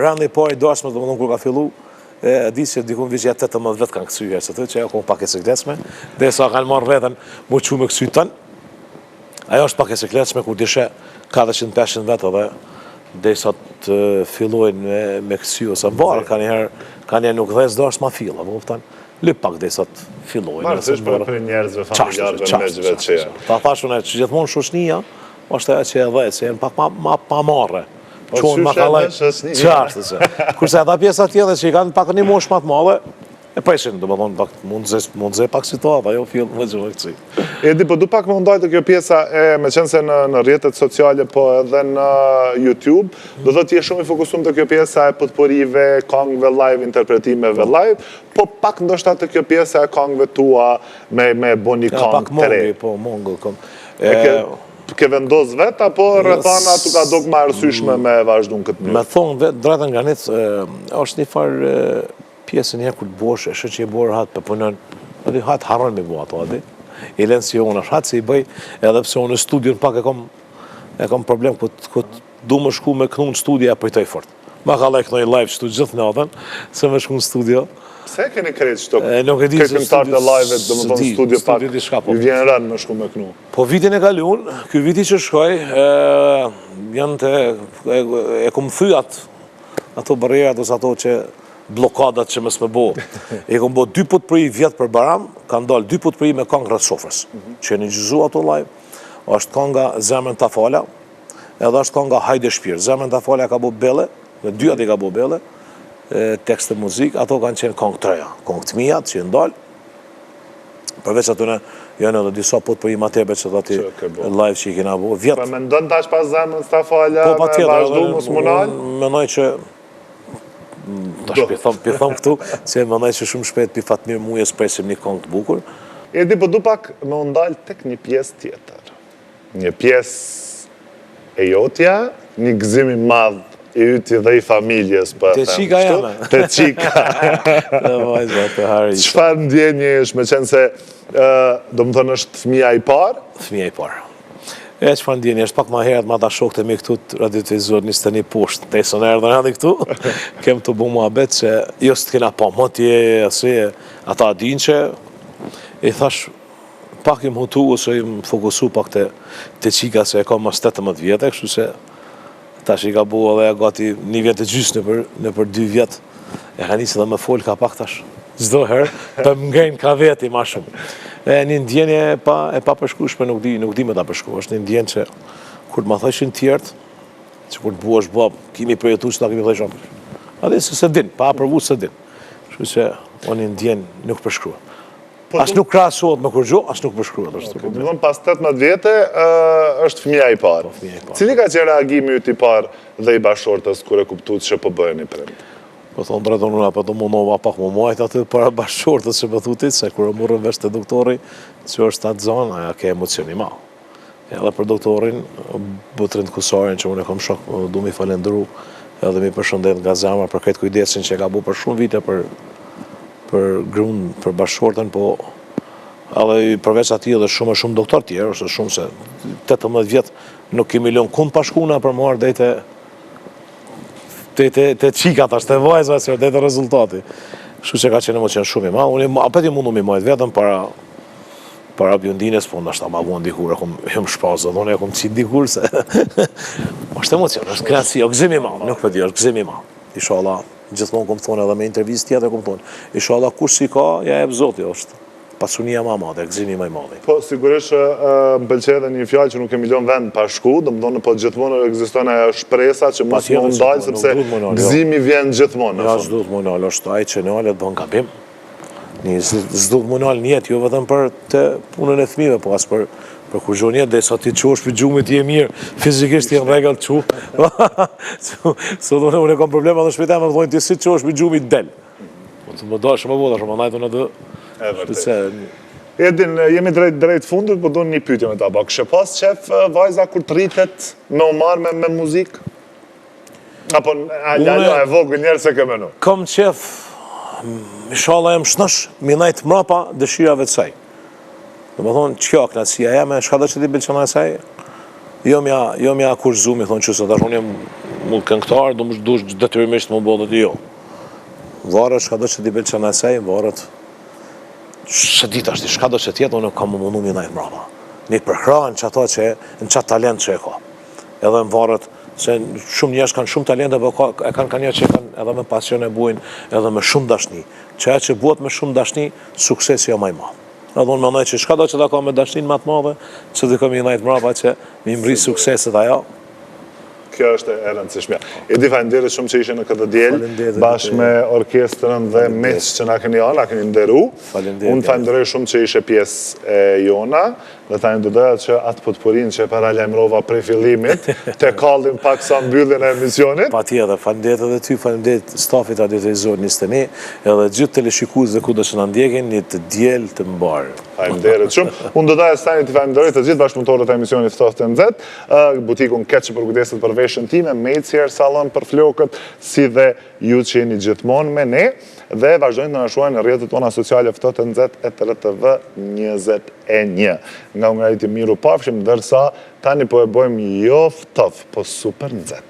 rëndi pari dashme, dhe më thonë kur ka fillu, di që dikun vishja 18 vetë kanë kësuj herë, që ajo konë pak e siklesme, dhe sa kanë marrë rretën më që me kësuj tënë, ajo është pak e siklesme, kur dishe 400-500 vetë edhe, dhe sa të fillojnë me kësy ose barë, ka njerë nuk dhe s'do është ma filla, më kuptan, lyp pak dhe sa të fillojnë. Marë, të është për njerëzve, familjarëve, meqve të qeja. Ta thashun e që gjithmonë shoshnia, është e që e dhe, që e në pak ma marre. Qonë ma kalaj, qashtë që. Kurse ata pjesa tjede që i kanë pak një mosh ma të male, e preshin, do më thonë, mund zhe pak situata, jo fillë më gjë këci. Edi, po du pak më ndajtë kjo pjesa me qenë se në rrjetet sociale, po edhe në YouTube, do të t'je shumë i fokusum të kjo pjesa e pëtporive, kongve live, interpretimeve live, po pak ndoshta të kjo pjesa e kongve tua me bo një kong të re. Po, mongo, kom. Ke vendos vetë, apo rrethana tu ka dok ma arsyshme me vazhdu në këtë mjë? Me thonë vetë, drejtën nga njëtë, është një farë pjesën njerë kur të bosh, e shë që i borë hatë për punën, edhe hatë harën me bo ato, edhe. I lenë si unë është hatë se i bëj, edhe pse unë në studion pak e kom problem, këtë du më shku me kënu në studia, pëjtoj fort. Ma ka lejk në live që tu gjithë natën, se me shku në studio. Pse keni krejtë qëto? Nuk e di se këngëtarët e live-et, dhe më tonë studio pak, ju vjen rënë me shku me kënu. Po vitin e kaluan, ky viti që shkoj, janë të, e kom thyat, ato barierat ose ato që blokadat që mësë me bo. E kom bo 2 potpëri vjetë për baram, kanë dalë 2 potpëri me kongë rrët sofrës, që e një gjëzu ato live, është konga Zemrën ta falja, edhe është konga Hajde shpirë. Zemrën ta falja ka bo bele, dhe 2 i ka bo bele, tekst e muzik, ato kanë qenë kongë të reja, kongë të mijat që e ndalë, përveç atëne janë edhe disa potpëri ma tebe që ati live që i kena bo, vjetë. Pra me ndonë tash pas Zemrën ta falja, me vazhdu mos munal? Menoj që Pithom këtu, se mëndaj që shumë shpet për Fatmir Mujes presim një kongë të bukur. Edi, po du pak me ndalë tek një pjesë tjetër. Një pjesë e jotja, një gëzimi madhë i yti dhe i familjes, për Te qika jame. Te qika. Qëfar ndjenje është, me qenë se, do më thënë është fëmija i parë? Fëmija i parë. E që fa ndjeni, është pak ma herët ma ta shokët e mi këtu të radiotizor 21 poshtë, të esën erë dhe radi këtu, kem të bu mua betë që jo së të kena pa mëtje, ata adin që, i thash, pak im hutu ose im fokusu pak te qika se e ka mas 18 vjetë, kështu se tash i ka bu edhe gati 1 vjet e gjys në për 2 vjet. E ka nisë dhe me fol ka pak tash. Çdo herë për më ngejnë ka veti ma shumë. E një ndjenje e pa përshkrueshme, nuk di me ta përshkruaj. Është një ndjenjë që kur ma thëshin tjertë, që kur të buash bab, kimi përjetu që ta kemi thëshon. Adi se din, pa aprovu se din. Kështu që o një ndjenjë nuk përshkruaj. As nuk krahasohet me kur gjo, as nuk përshkruhet. Domethënë pas 18 vjetë është fëmija i parë. Cili ka qenë reagimi yt i parë dhe i bashkëshortës kur e kuptuat se po bëheni prind? Po thonë drejton unë apo do mundova pak më majt aty para bashkëshortës që më thutit, se kur e morën vesh te doktori, që është atë zonë, aja ke emocion i madh. Edhe për doktorin, Butrin Kusarin, që unë e kam shok, du mi falendru, edhe mi përshëndet nga zemra për këtë kujdesin që ka bu për shumë vite për grunë, për bashkëshortën, po edhe përveç ati edhe shumë doktor tjerë, është shumë se 18 vjetë nuk kemi lënë kund pashkuna për marrë dhejte te qikat ashtë, te vajzva, se dhejte rezultati. Kështu që ka qenë emocion shumë i ma. Unë apet i mundu mi majtë vetëm para bjondines, po nështë ta ma vuan dikur, e kom hym shpazë, dhe unë e kom qitë dikur, se është emocion, është kreaci, o gëzim i ma, nuk për di, është gëzim i ma. Inshallah, gjithmonë kom thonë edhe me intervjist tjetër kom thonë, inshallah kush si ka, ja e zoti, është pasunia ma madhe, gëzimi ma i madhe. Po, sigurisht më pëlqej edhe një fjalë që nuk kemi lënë vend pa shku, domethënë po gjithmonë ekziston ajo shpresa që mos mund ndalë sepse gëzimi vjen gjithmonë. Ja, s'duhet më nal, është ai që nalet bën gabim. S'duhet më nal një jetë, jo vetëm për të punën e fëmijëve, po as për kur gjonjet dhe sa ti qosh për gjumit i e mirë, fizikisht i e në regel qu. Sot unë e kam problema dhe shpejta me të dojnë ti si qosh për gjumit del. Më dashë më voda, shumë najtë unë edhe. Edin, jemi drejt fundit, po do një pyetje me ta bak. Kështë pas qef vajza kur të rritet me u marrë me muzikë? Apo lalo e vogël njerë se ke menu? Kam qef, inshallah jem shnosh, mi najtë mrapa dëshirave të saj. Dhe më thonë, qëka knatësia jeme, shka dhe që ti bilqena e saj? Jo mja kur zumi, thonë që se tash unë jem mullë këngëtar, du më dush detyrimisht më bodët jo. Varët, shka dhe që ti bilqena e saj, varët, shë dit ashti, shka do që tjetë, unë kam më mundu mi najtë mrapa. Një përhra në që ato që në qatë talent që e ka. Edhe më varët, se shumë njerëz kanë shumë talente, e kanë njerëz që kanë edhe me pasion e bujnë, edhe me shumë dashni. Që e që buhet me shumë dashni, suksesi jo maj madhë. Edhe unë mendoj që shka do që ta ka me dashnin më të madhe, që dhe kam i najtë mrapa që mi mri sukseset ajo. Kjo është e rëndësishmja. Edi faleminderit shumë që ishe në këtë diel, bashkë me orkestrën dhe mes që na keni nderu. Unë falenderoj shumë që ishe pjesë e jona, dhe ta ndodoja që atë potpurin që paralajmërova prej fillimit, te kallin pak sa mbylljen e emisionit. Pa tjetër, falenderit edhe ty, falenderit stafit Audiovizor 21, edhe gjithë teleshikues dhe kudo që na ndjekin, një të diel të mbarë. Falenderit shumë. Unë dodaja stani të falenderoj të gjithë bashkëpunëtorët e emisionit Ftohtë NZ, butikun Keç që përkujdeset për veshën time, Maid's Hair Salon për flokët, si dhe ju që jeni gjithmonë me ne, dhe vazhdojnë të na shohin në rrjetet tona sociale Ftohtë NZ @RTV 21. Nga unë rajti miru pafshim, ndërsa tani po e bojmë jo ftov, po super NZ.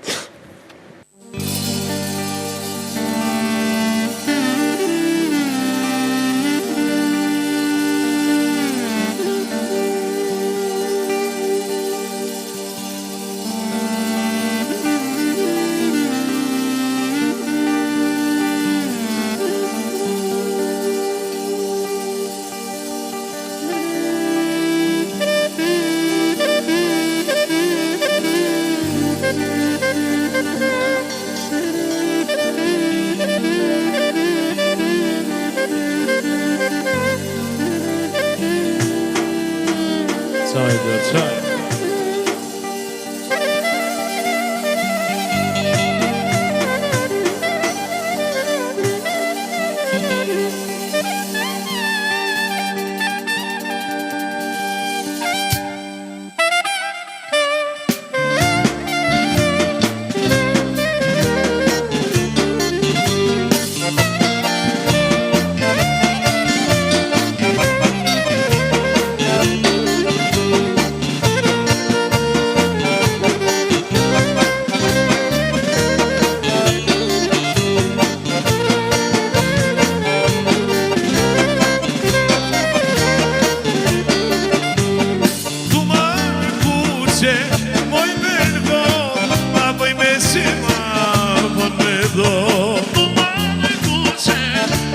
dorë. Mare kuqe,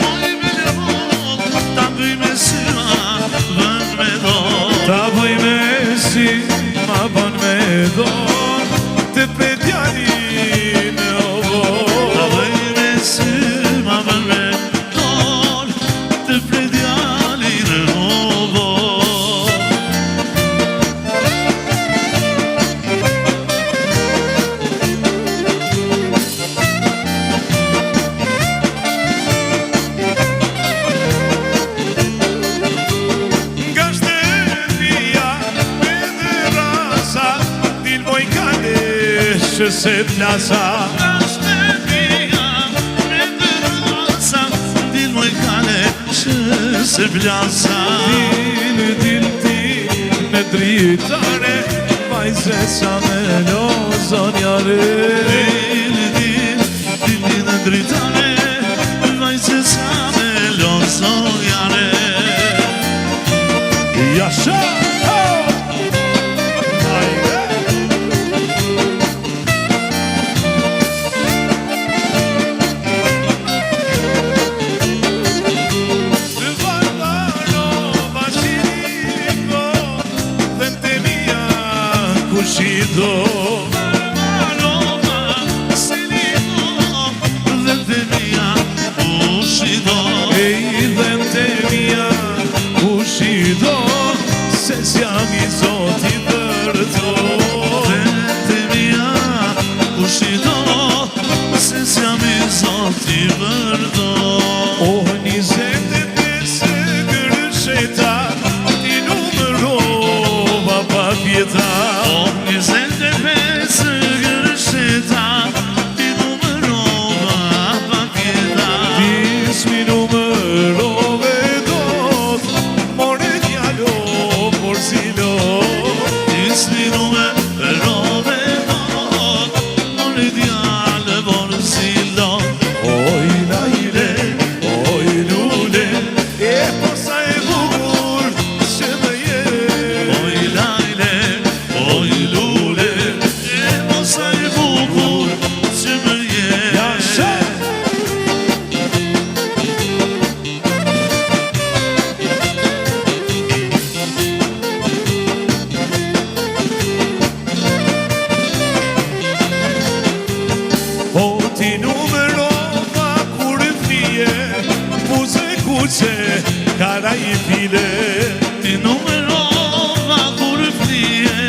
moj me lëvon, ta bëj me sy ma bën me dorë. Ta bëj me sy ma bën me dorë, të predjalin e ovor. Ta bëj me sy ma bën me dorë, të predjalin e ovor. Që se plasa Ashtë pia me të rasa Dil moj kale që se plasa Dil me dritare Vajze sa me lozonjare Dil me dritare Vajze sa me lozonjare Jasha! Uscito Paloma se lido dente mia uscito e dente mia uscito se siamo i zoti verto dente mia uscito se siamo i zoti verto ogni sente pensa cresceta di numero va pa pietà. Sente pensa cresceta di numero va pietà. Dismi numero vedot, more dialo porsilo. Dismi numero vedot, more dialo porsilo. Oj lajle, oj lule, e posa e bukur që më je. Oj lajle, oj lule, e posa e bukur që më je. Jasha! O ti numerova kur e fije, muze kuqe, kara i file. Ti numerova kur e fije,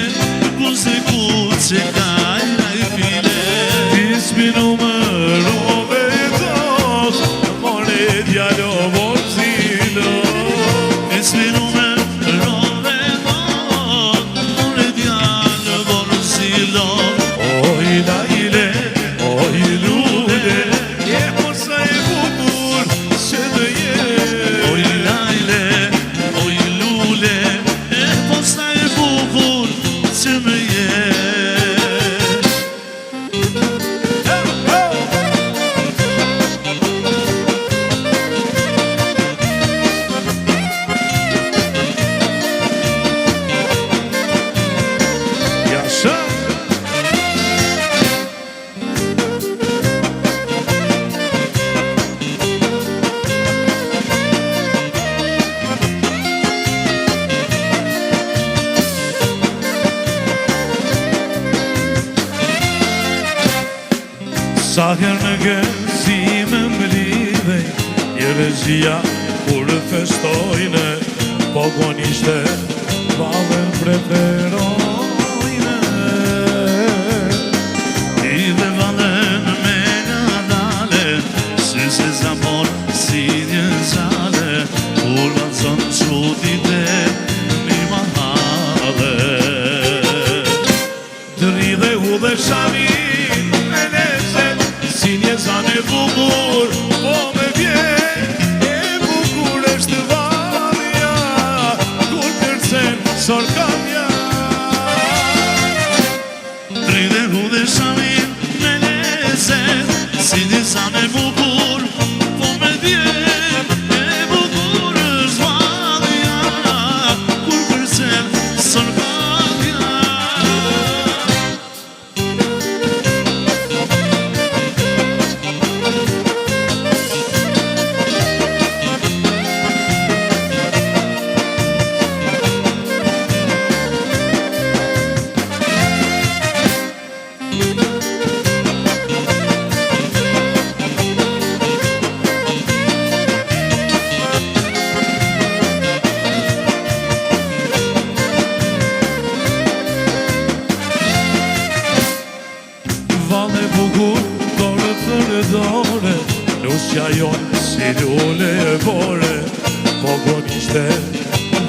muze kuqe, kara i file. Dismi numerove dos, more djalo vorzilo. Dismi numerove dos, more djalo vorzilo. Oj lajle, oj lule, e posa e bukur që më je. Oj lajle, oj lule, e posa e bukur që më je. Jasha! Sa herë në gëzime më lidhej, jerezia kur festojnë, po gonishte valën preferojnë. I dhe valën me nga dale, sy se zamon si një zale, kur valëzon qutit e mi mahale. Dëri dhe u dhe shamin me lezet, si një zane bukur, po me vjen, e bukur është valja, kur kërcen sorkamja. Dëri dhe u dhe shamin me lezet, si një zane bukur, po me vjen, e bukur është valja, kur kërcen sorkamja. Rusja jonë si lule e bore, po gonishte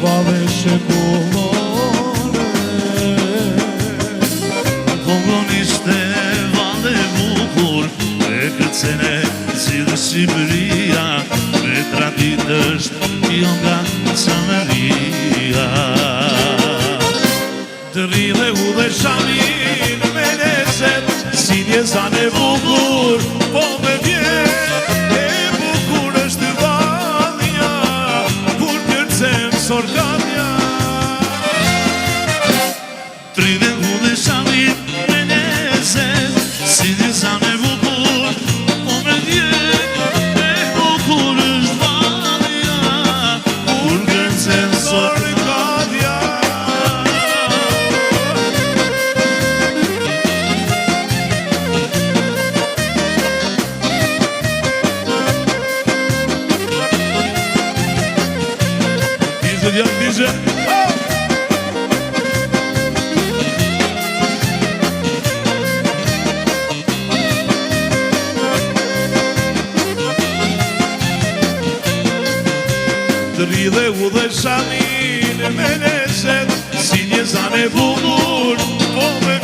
vave shekullore. Po gonishte vave bukur, e kërcene si dhe Shqipëria, me tradit është jo nga Cameria. Të rridhe u dhe shamin me nezet, si një zane bukur, po me vjen, e bukur është valja, kur kërcem sorgatja. Të rridhe u dhe shamin me nezet, si një zane bukur, po me vjen, e bukur është valja, kur kërcem sorgatja. Të rridhe u dhe shamin me nezet, si një zane bukur, po me